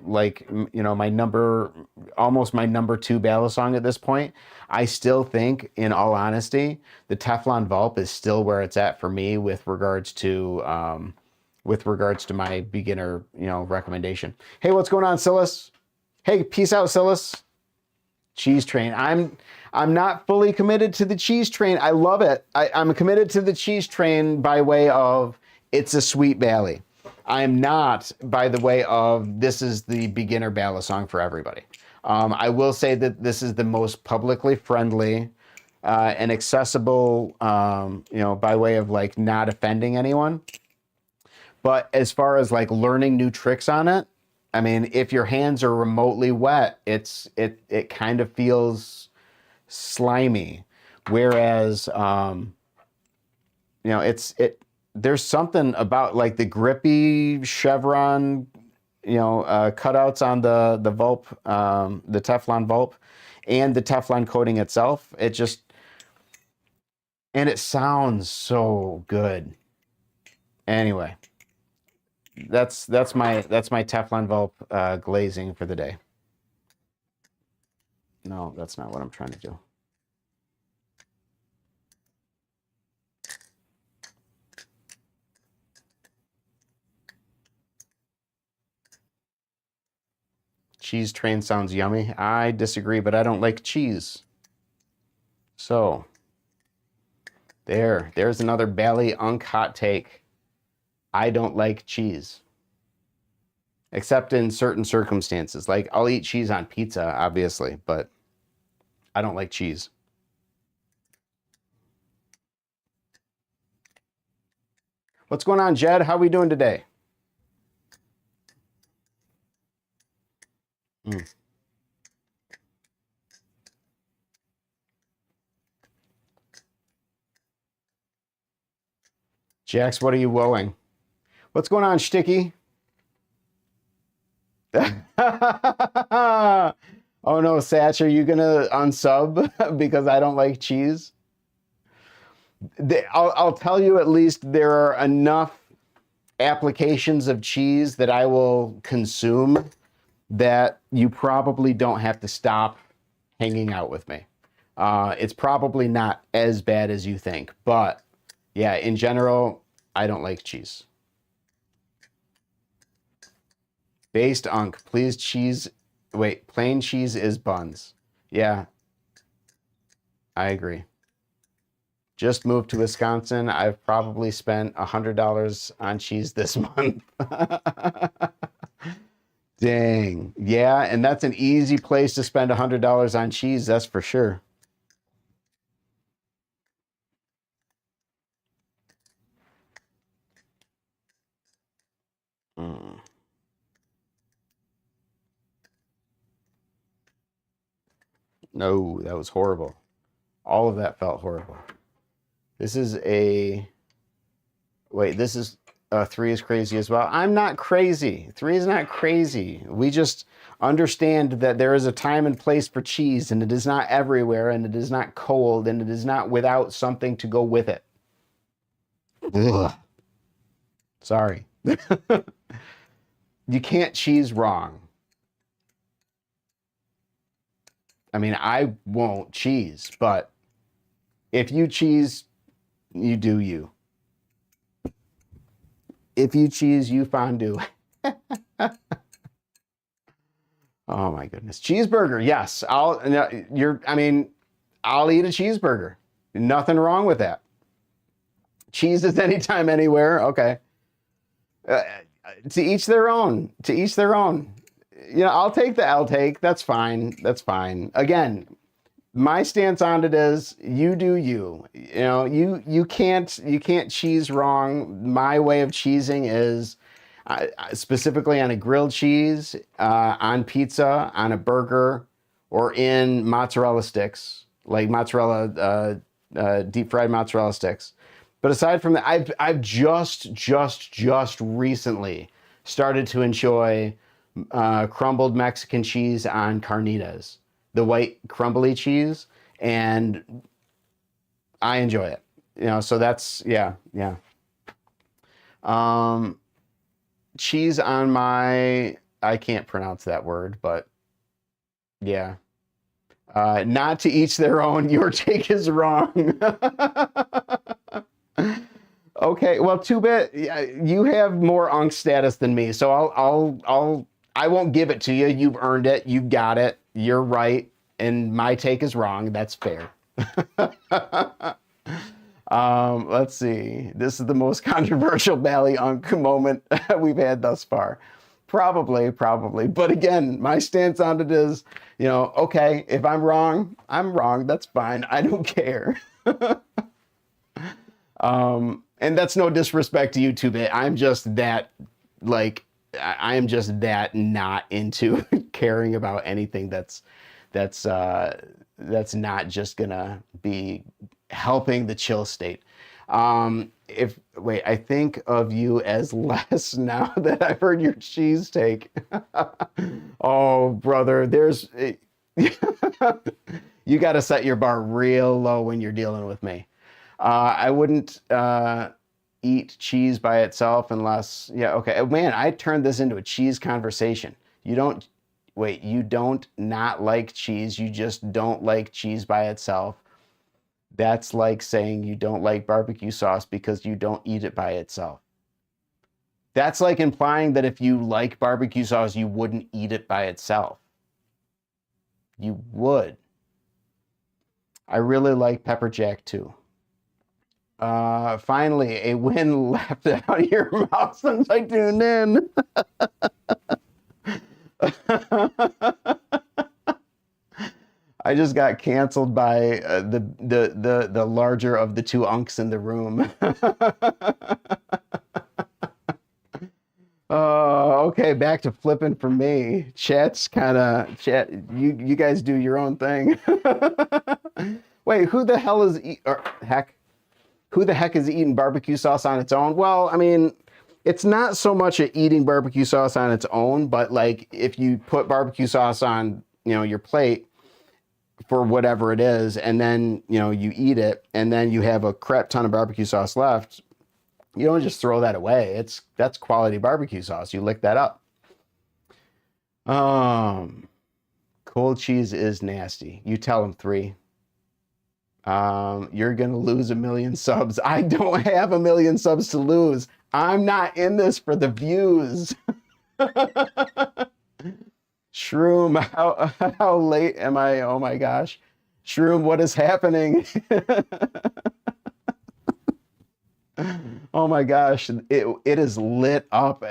S1: almost my number two balisong at this point, I still think, in all honesty, the Teflon Vulp is still where it's at for me with regards to my beginner, recommendation. Hey, what's going on, Silas? Hey, peace out, Silas. Cheese train. I'm not fully committed to the cheese train. I love it. I'm committed to the cheese train by way of it's a sweet bally. I am not by the way of this is the beginner balisong for everybody. I will say that this is the most publicly friendly and accessible, by way of like not offending anyone. But as far as like learning new tricks on it, I mean, if your hands are remotely wet, it kind of feels slimy. Whereas, there's something about like the grippy chevron, cutouts on the Vulp, the Teflon Vulp, and the Teflon coating itself. And it sounds so good. Anyway. That's my Teflon Vulp glazing for the day. No, that's not what I'm trying to do. Cheese train sounds yummy. I disagree, but I don't like cheese. So, there's another Bally Unk hot take. I don't like cheese. Except in certain circumstances. Like, I'll eat cheese on pizza, obviously, but I don't like cheese. What's going on, Jed? How we doing today? Mm. Jax, what are you woeing? What's going on, Shticky? Oh no, Satch, are you gonna unsub because I don't like cheese? I'll tell you, at least there are enough applications of cheese that I will consume that you probably don't have to stop hanging out with me. It's probably not as bad as you think, but yeah, in general, I don't like cheese. Based unk, please cheese. Wait, plain cheese is buns. Yeah, I agree. Just moved to Wisconsin. I've probably spent $100 on cheese this month. Dang. Yeah, and that's an easy place to spend $100 on cheese, that's for sure. Mm. No, that was horrible. All of that felt horrible. This is a... Wait, this is... 3 is crazy as well. I'm not crazy. 3 is not crazy. We just understand that there is a time and place for cheese, and it is not everywhere, and it is not cold, and it is not without something to go with it. Ugh. Sorry. You can't cheese wrong. I mean, I won't cheese, but if you cheese, you do you. If you cheese, you fondue. Oh my goodness. Cheeseburger, yes. I'll eat a cheeseburger. Nothing wrong with that. Cheese is anytime, anywhere. Okay. To each their own. To each their own. You know, I'll take the L take. That's fine. That's fine. Again, my stance on it is you do you. You know, you can't cheese wrong. My way of cheesing is specifically on a grilled cheese, on pizza, on a burger, or in mozzarella sticks, like mozzarella, deep fried mozzarella sticks. But aside from that, I've just recently started to enjoy crumbled Mexican cheese on carnitas, the white crumbly cheese, and I enjoy it. You know, so that's yeah. Cheese on my, I can't pronounce that word, but yeah. Not to each their own. Your take is wrong. Okay, well, too bad. You have more unk status than me, so I won't give it to you. You've earned it. You've got it. You're right, and my take is wrong. That's fair. Let's see. This is the most controversial Bally Unk moment we've had thus far. Probably. But again, my stance on it is, you know, okay, if I'm wrong, I'm wrong. That's fine. I don't care. And that's no disrespect to YouTube. I'm just that, like, I am just that not into caring about anything that's not just gonna be helping the chill state. I think of you as less now that I've heard your cheese take. Oh, brother, you got to set your bar real low when you're dealing with me. I wouldn't eat cheese by itself unless, yeah, okay. Man, I turned this into a cheese conversation. You don't not like cheese. You just don't like cheese by itself. That's like saying you don't like barbecue sauce because you don't eat it by itself. That's like implying that if you like barbecue sauce, you wouldn't eat it by itself. You would. I really like pepper jack too. Finally, a win left out of your mouth since I tuned in. I just got canceled by the larger of the two unks in the room. Okay, back to flipping for me. Chat's kind of chat. You guys do your own thing. Wait, who the hell is or heck? Who the heck is eating barbecue sauce on its own? Well, I mean, it's not so much a eating barbecue sauce on its own, but like if you put barbecue sauce on, your plate for whatever it is, and then, you eat it, and then you have a crap ton of barbecue sauce left, you don't just throw that away. That's quality barbecue sauce. You lick that up. Um, Cold cheese is nasty. You tell them 3. You're gonna lose 1,000,000 subs. I don't have 1,000,000 subs to lose. I'm not in this for the views. Shroom, how late am I? Oh my gosh. Shroom, what is happening? Oh my gosh, it is lit up.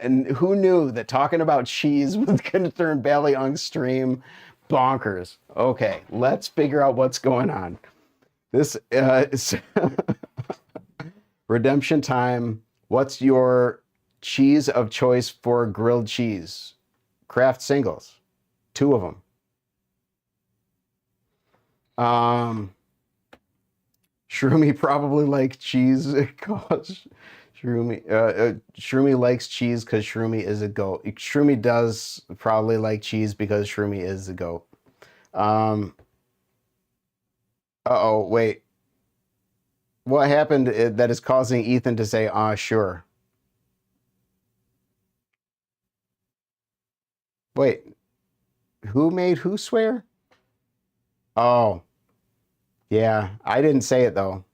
S1: And who knew that talking about cheese was gonna turn Ballyung's stream bonkers? Okay, let's figure out what's going on. This is redemption time. What's your cheese of choice for grilled cheese? Kraft singles, 2 of them. Shroomy probably likes cheese because Shroomy likes cheese because Shroomy is a goat. Shroomy does probably like cheese because Shroomy is a goat. Uh-oh, wait. What happened that is causing Ethan to say, sure? Wait, who made who swear? Oh, yeah, I didn't say it though,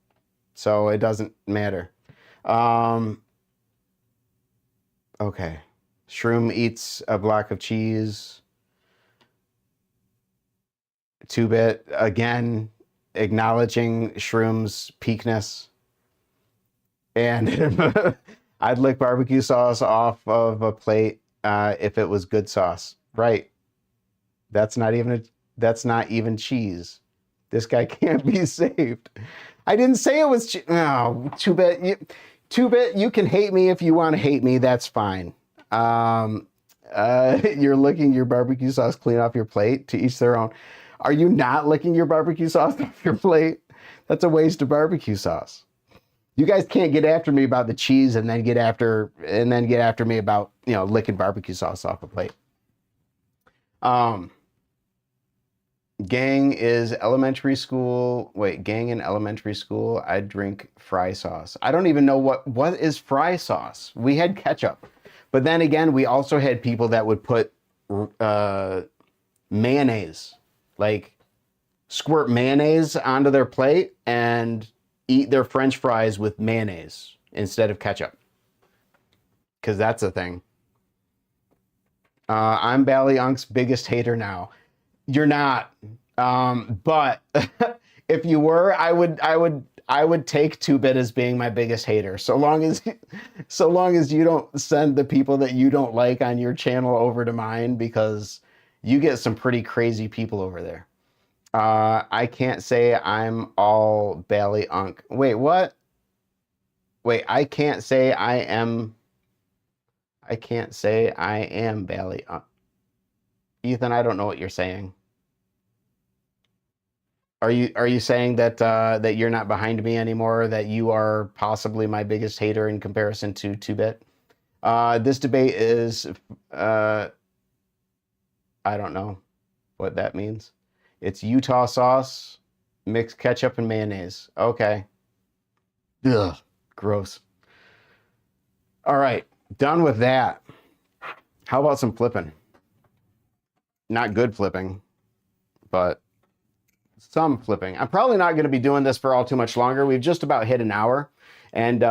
S1: so it doesn't matter. Um, okay. Shroom eats a block of cheese. 2-bit, again, acknowledging Shroom's peakness. And I'd lick barbecue sauce off of a plate if it was good sauce. Right. That's not even cheese. This guy can't be saved. I didn't say it was cheese. No, 2-bit. 2-bit, you can hate me if you want to hate me. That's fine. You're licking your barbecue sauce clean off your plate. To each their own. Are you not licking your barbecue sauce off your plate? That's a waste of barbecue sauce. You guys can't get after me about the cheese and then get after me about, licking barbecue sauce off a plate. Gang is elementary school. Wait, gang in elementary school. I drink fry sauce. I don't even know what is fry sauce. We had ketchup, but then again, we also had people that would put mayonnaise, like squirt mayonnaise onto their plate and eat their French fries with mayonnaise instead of ketchup, because that's a thing. I'm Ballyunk's biggest hater now. You're not, but if you were, I would take 2-bit as being my biggest hater. So long as you don't send the people that you don't like on your channel over to mine, because you get some pretty crazy people over there. I can't say I'm all Ballyunk. Wait, what? Wait, I can't say I am Ballyunk. Ethan, I don't know what you're saying. Are you saying that that you're not behind me anymore? That you are possibly my biggest hater in comparison to 2-bit? This debate is I don't know what that means. It's Utah sauce, mixed ketchup and mayonnaise. Okay. Ugh, gross. All right, done with that. How about some flipping? Not good flipping, but some flipping. I'm probably not going to be doing this for all too much longer. We've just about hit an hour, and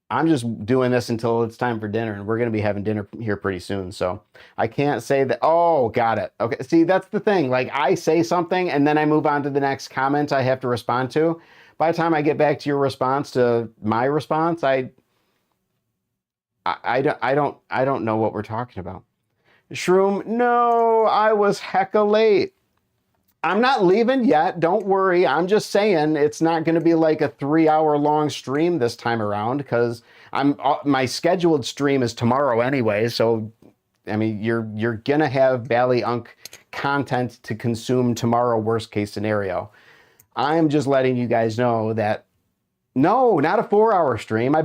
S1: I'm just doing this until it's time for dinner, and we're going to be having dinner here pretty soon. So I can't say that. Oh, got it. Okay. See, that's the thing. Like, I say something and then I move on to the next comment I have to respond to. By the time I get back to your response to my response, I don't know what we're talking about. Shroom, no, I was hecka late. I'm not leaving yet. Don't worry. I'm just saying it's not going to be like a 3-hour long stream this time around, because my scheduled stream is tomorrow anyway, so I mean, you're gonna have Bally Unk content to consume tomorrow, worst case scenario. I'm just letting you guys know that no, not a 4-hour stream. I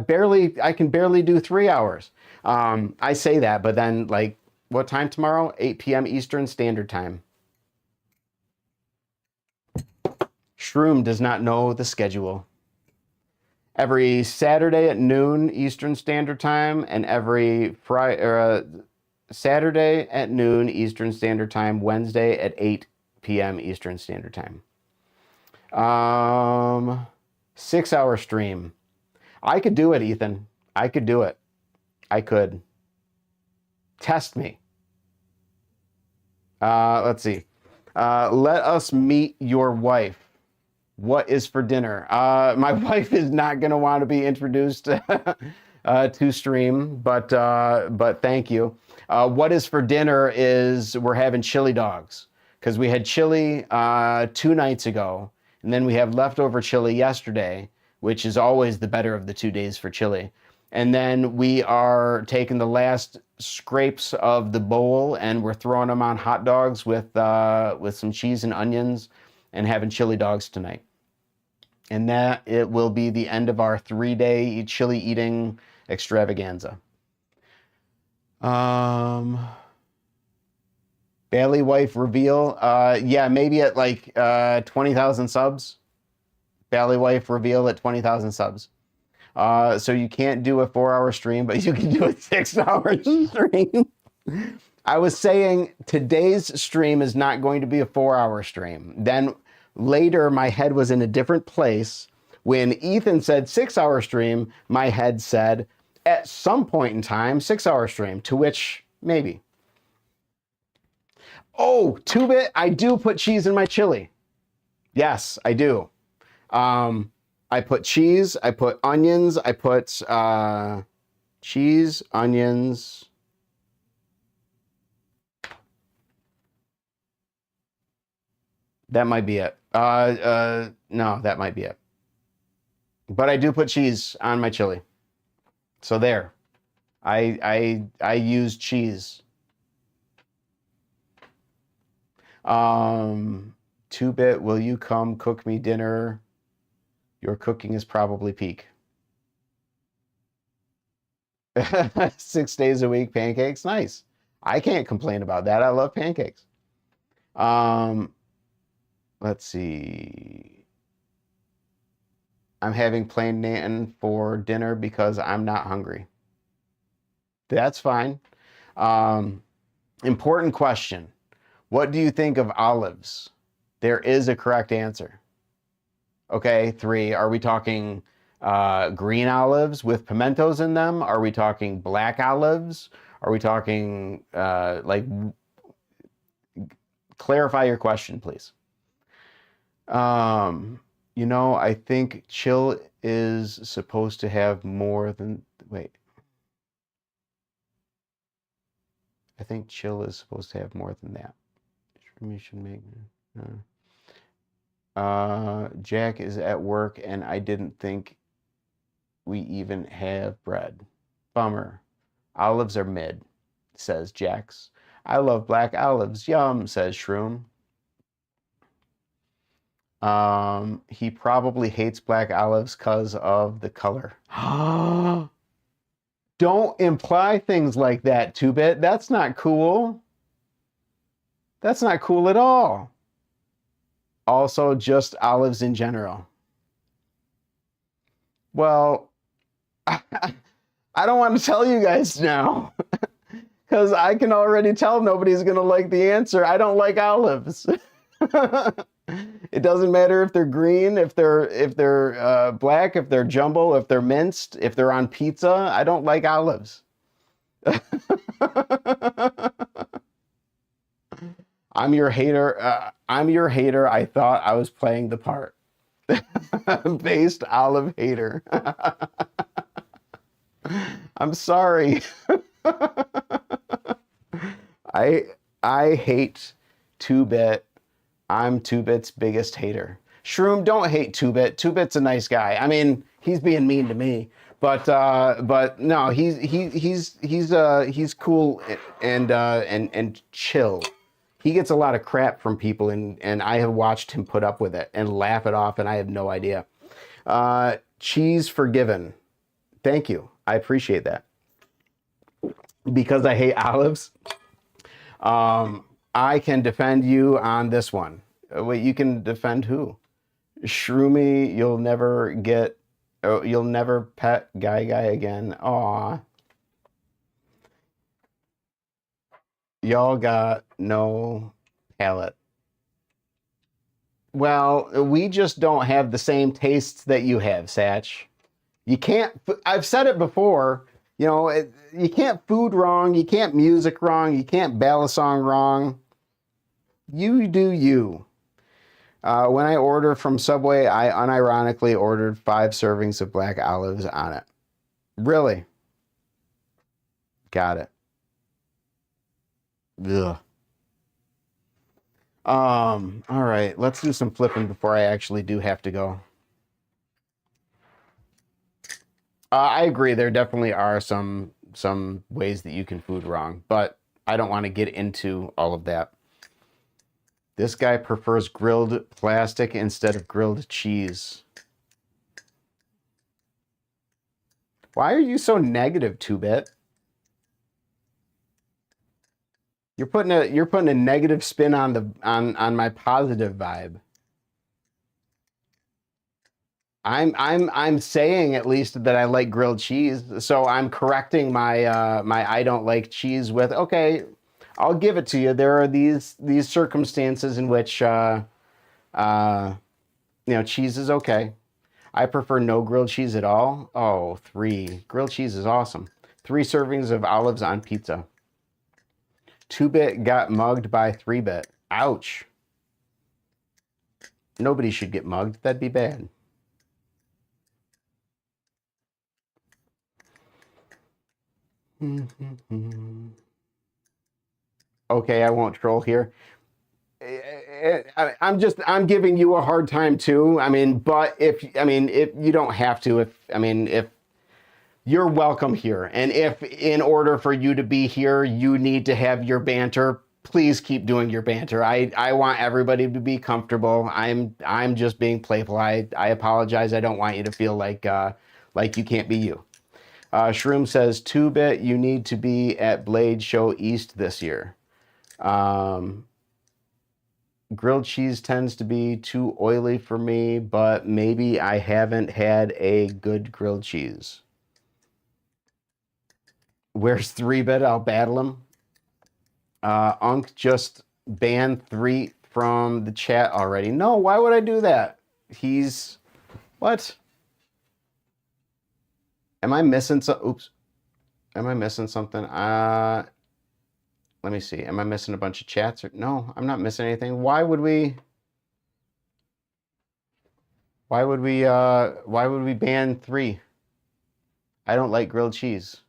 S1: can barely do 3 hours. I say that, but then like, what time tomorrow? 8 p.m. Eastern Standard Time. Shroom does not know the schedule. Every Saturday at noon Eastern Standard Time, and every Saturday at noon Eastern Standard Time, Wednesday at 8 p.m. Eastern Standard Time. 6-hour stream. I could do it, Ethan. I could do it. I could. Test me. Let's see. Let us meet your wife. What is for dinner? My wife is not going to want to be introduced to stream, but thank you. What is for dinner is we're having chili dogs, because we had chili 2 nights ago, and then we have leftover chili yesterday, which is always the better of the 2 days for chili. And then we are taking the last scrapes of the bowl and we're throwing them on hot dogs with some cheese and onions and having chili dogs tonight. And that it will be the end of our 3-day chili eating extravaganza. Bally wife reveal. Yeah, maybe at like 20,000 subs. Bally wife reveal at 20,000 subs. So you can't do a 4-hour stream, but you can do a 6-hour stream. I was saying today's stream is not going to be a 4-hour stream. Then later, my head was in a different place. When Ethan said 6-hour stream, my head said, at some point in time, 6-hour stream, to which maybe. Oh, 2-bit, I do put cheese in my chili. Yes, I do. I put cheese, I put onions, I put cheese, onions. That might be it. No, that might be it. But I do put cheese on my chili. So there. I use cheese. 2-bit, will you come cook me dinner? Your cooking is probably peak. 6 days a week, pancakes, nice. I can't complain about that. I love pancakes. Let's see. I'm having plain Naan for dinner because I'm not hungry. That's fine. Important question. What do you think of olives? There is a correct answer. Okay, 3. Are we talking green olives with pimentos in them? Are we talking black olives? Are we talking, like, clarify your question, please. You know, I think chill is supposed to have more than, wait. I think chill is supposed to have more than that. You should make, Jack is at work and I didn't think we even have bread. Bummer. Olives are mid, says Jax. I love black olives. Yum, says Shroom. He probably hates black olives because of the color. Don't imply things like that, 2-bit. That's not cool. That's not cool at all. Also, just olives in general. Well, I don't want to tell you guys now. Because I can already tell nobody's going to like the answer. I don't like olives. It doesn't matter if they're green, if they're black, if they're jumbo, if they're minced, if they're on pizza. I don't like olives. I'm your hater. I'm your hater. I thought I was playing the part. Based olive hater. I'm sorry. I hate 2-bit. I'm 2-bit's biggest hater. Shroom, don't hate 2-bit. 2-bit's a nice guy. I mean, he's being mean to me, But no, he's cool and chill. He gets a lot of crap from people, and I have watched him put up with it and laugh it off, and I have no idea. Cheese forgiven. Thank you. I appreciate that. Because I hate olives, I can defend you on this one. Wait, you can defend who? Shroomy, you'll never get, oh, you'll never pet Guy again. Aw. Y'all got no palate. Well, we just don't have the same tastes that you have, Satch. You can't, I've said it before, you know, you can't food wrong, you can't music wrong, you can't ballad song wrong. You do you. When I order from Subway, I unironically ordered 5 servings of black olives on it. Really? Got it. Ugh. All right, let's do some flipping before I actually do have to go. I agree. There definitely are some ways that you can food wrong, but I don't want to get into all of that. This guy prefers grilled plastic instead of grilled cheese. Why are you so negative, 2-bit? You're putting a negative spin on the on my positive vibe. I'm saying at least that I like grilled cheese, so I'm correcting my my I don't like cheese with, okay, I'll give it to you. There are these circumstances in which you know, cheese is okay. I prefer no grilled cheese at all. Oh, 3. Grilled cheese is awesome. 3 servings of olives on pizza. 2-bit got mugged by 3-bit. Ouch. Nobody should get mugged. That'd be bad. Okay, I won't troll here. I'm giving you a hard time too. I mean, but if you don't have to, if you're welcome here, and if in order for you to be here, you need to have your banter, please keep doing your banter. I want everybody to be comfortable. I'm just being playful. I apologize. I don't want you to feel like you can't be you. Shroom says, 2-bit, you need to be at Blade Show East this year. Grilled cheese tends to be too oily for me, but maybe I haven't had a good grilled cheese. Where's 3-bit? I'll battle him. Unk just banned 3 from the chat already. No, why would I do that? He's... What? Am I missing some... Oops. Am I missing something? Let me see. Am I missing a bunch of chats? No, I'm not missing anything. Why would we ban 3? I don't like grilled cheese.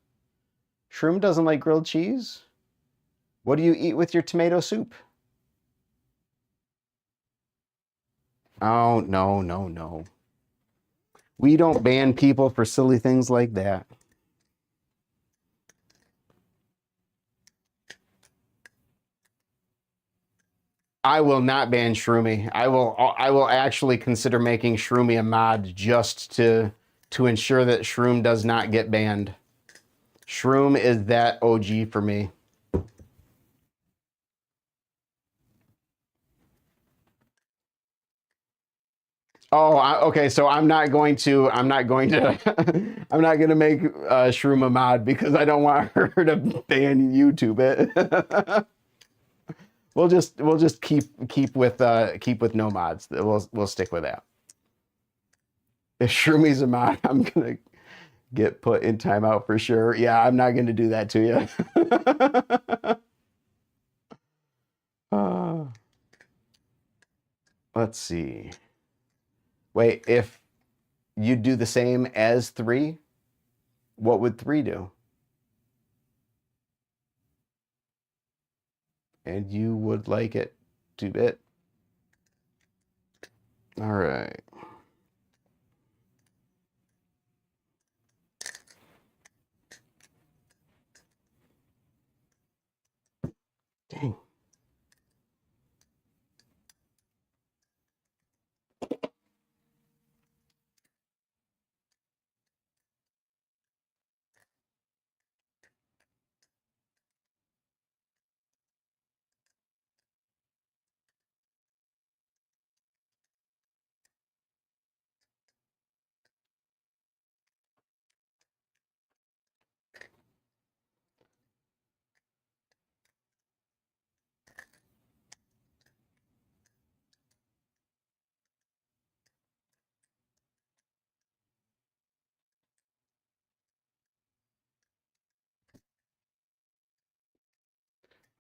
S1: Shroom doesn't like grilled cheese? What do you eat with your tomato soup? Oh, no, no, no. We don't ban people for silly things like that. I will not ban Shroomy. I will actually consider making Shroomy a mod just to ensure that Shroom does not get banned. Shroom is that OG for me. Oh, okay. So I'm not going to I'm not going to make Shroom a mod because I don't want her to ban YouTube it. We'll just keep with no mods. We'll stick with that. If Shroomi's a mod, I'm gonna get put in timeout for sure. Yeah, I'm not gonna do that to you. Let's see. Wait, if you do the same as 3, what would 3 do? And you would like it 2-bit. All right.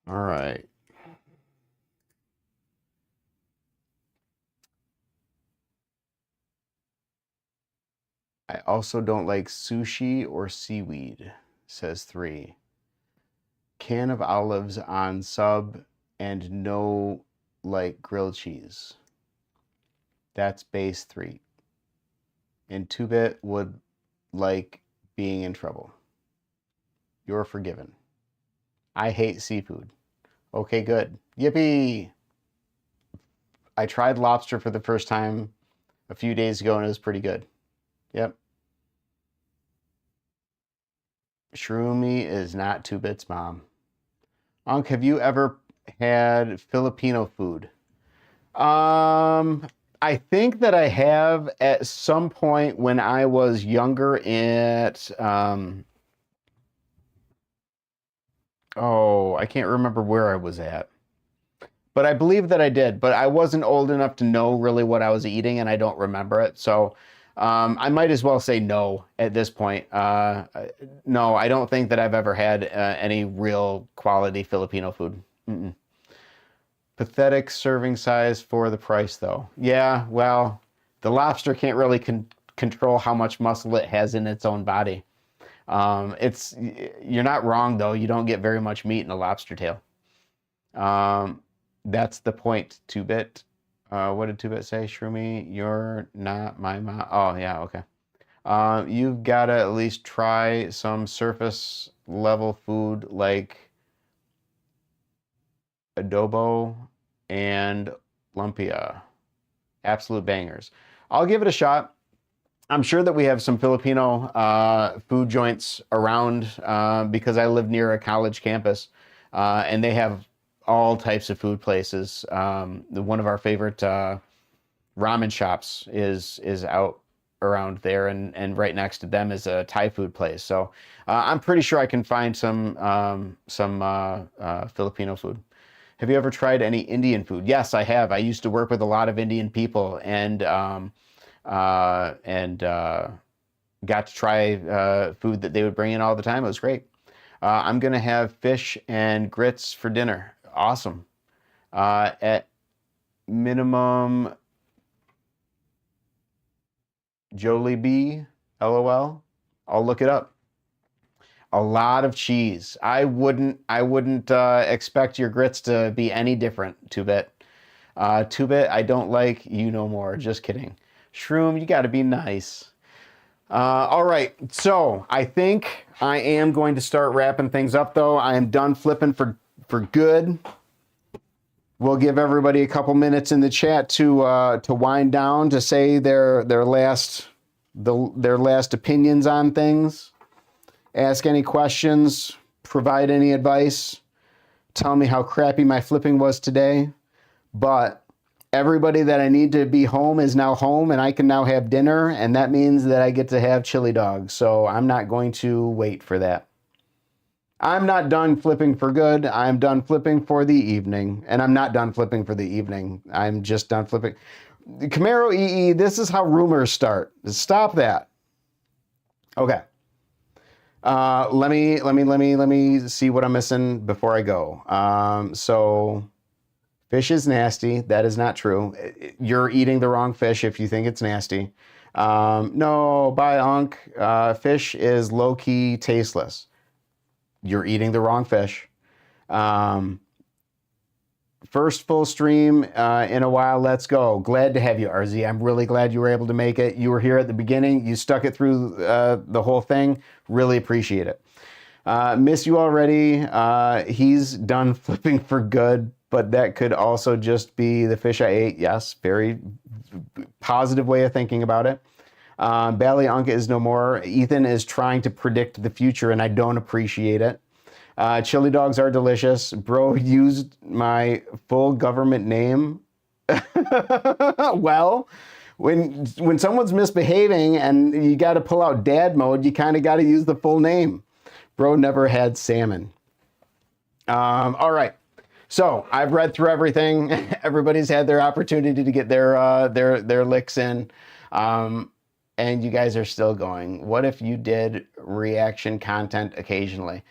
S1: All right. I also don't like sushi or seaweed, says 3. Can of olives on sub and no like grilled cheese. That's base 3. And 2-bit would like being in trouble. You're forgiven. I hate seafood. Okay, good. Yippee! I tried lobster for the first time a few days ago and it was pretty good. Yep. Shroomy is not 2-bit's mom. Unc, have you ever had Filipino food? I think that I have at some point when I was younger at oh, I can't remember where I was at. But I believe that I did, but I wasn't old enough to know really what I was eating and I don't remember it. So I might as well say no at this point. No, I don't think that I've ever had any real quality Filipino food. Mm-mm. Pathetic serving size for the price, though. Yeah, well, the lobster can't really control how much muscle it has in its own body. You're not wrong, though. You don't get very much meat in a lobster tail. That's the point, 2-bit. What did 2-bit say? Shroomy, you're not my mom. Oh, yeah, okay. You've got to at least try some surface level food like adobo and lumpia. Absolute bangers. I'll give it a shot. I'm sure that we have some Filipino food joints around because I live near a college campus and they have all types of food places. One of our favorite ramen shops is out around there, and right next to them is a Thai food place. So I'm pretty sure I can find some Filipino food. Have you ever tried any Indian food? Yes, I have. I used to work with a lot of Indian people, and got to try food that they would bring in all the time. It was great. I'm gonna have fish and grits for dinner. Awesome. At minimum, Jollibee, LOL. I'll look it up. A lot of cheese. I wouldn't expect your grits to be any different, 2-bit. 2-bit, I don't like you no more. Just kidding. Shroom, you got to be nice. All right, so I think I am going to start wrapping things up, though. I am done flipping for good. We'll give everybody a couple minutes in the chat to wind down, to say their last opinions on things. Ask any questions, provide any advice, tell me how crappy my flipping was today. But everybody that I need to be home is now home, and I can now have dinner, and that means that I get to have chili dogs. So I'm not going to wait for that. I'm not done flipping for good. I'm done flipping for the evening. And I'm not done flipping for the evening. I'm just done flipping. Camaro EE, this is how rumors start. Stop that. Okay. Let me see what I'm missing before I go. So fish is nasty. That is not true. You're eating the wrong fish if you think it's nasty. No, bye, Unc. Fish is low-key tasteless. You're eating the wrong fish. First full stream in a while. Let's go. Glad to have you, RZ. I'm really glad you were able to make it. You were here at the beginning. You stuck it through the whole thing. Really appreciate it. Miss you already. He's done flipping for good, but that could also just be the fish I ate. Yes, very positive way of thinking about it. Bally Unca is no more. Ethan is trying to predict the future, and I don't appreciate it. Chili dogs are delicious. Bro used my full government name. Well, when someone's misbehaving and you got to pull out dad mode, you kind of got to use the full name. Bro never had salmon. All right. So I've read through everything. Everybody's had their opportunity to get their licks in. And you guys are still going. What if you did reaction content occasionally?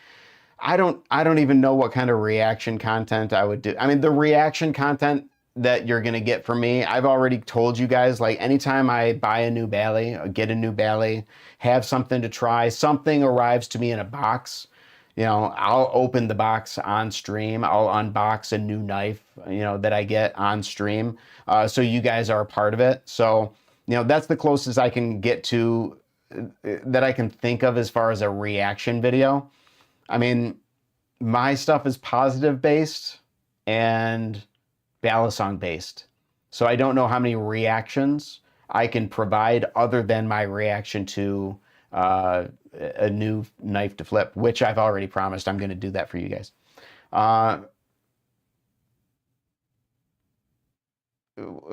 S1: I don't even know what kind of reaction content I would do. I mean, the reaction content that you're gonna get from me, I've already told you guys, like anytime I buy a new Bally, or get a new Bally, have something to try, something arrives to me in a box, you know, I'll open the box on stream. I'll unbox a new knife, you know, that I get on stream. So you guys are a part of it. So, you know, that's the closest I can get to that I can think of as far as a reaction video. I mean, my stuff is positive based and Balisong based. So I don't know how many reactions I can provide other than my reaction to a new knife to flip, which I've already promised I'm going to do that for you guys.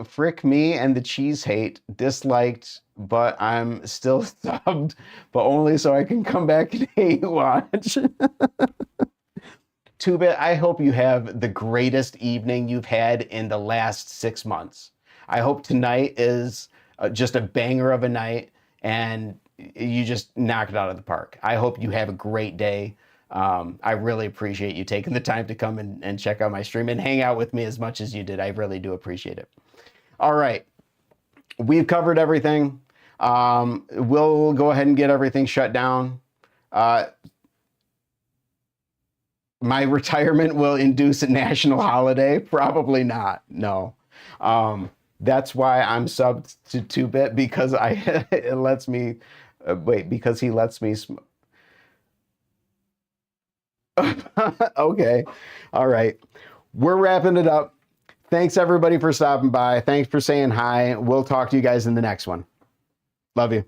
S1: Frick me and the cheese hate, disliked, but I'm still subbed, but only so I can come back and hate watch. Two-Bit, I hope you have the greatest evening you've had in the last 6 months. I hope tonight is just a banger of a night and you just knock it out of the park. I hope you have a great day. I really appreciate you taking the time to come and check out my stream and hang out with me as much as you did. I really do appreciate it. All right, we've covered everything. We'll go ahead and get everything shut down. My retirement will induce a national holiday? Probably not, no. That's why I'm subbed to 2-Bit, because it lets me, because he lets me okay, all right. We're wrapping it up. Thanks everybody for stopping by. Thanks for saying hi. We'll talk to you guys in the next one. Love you.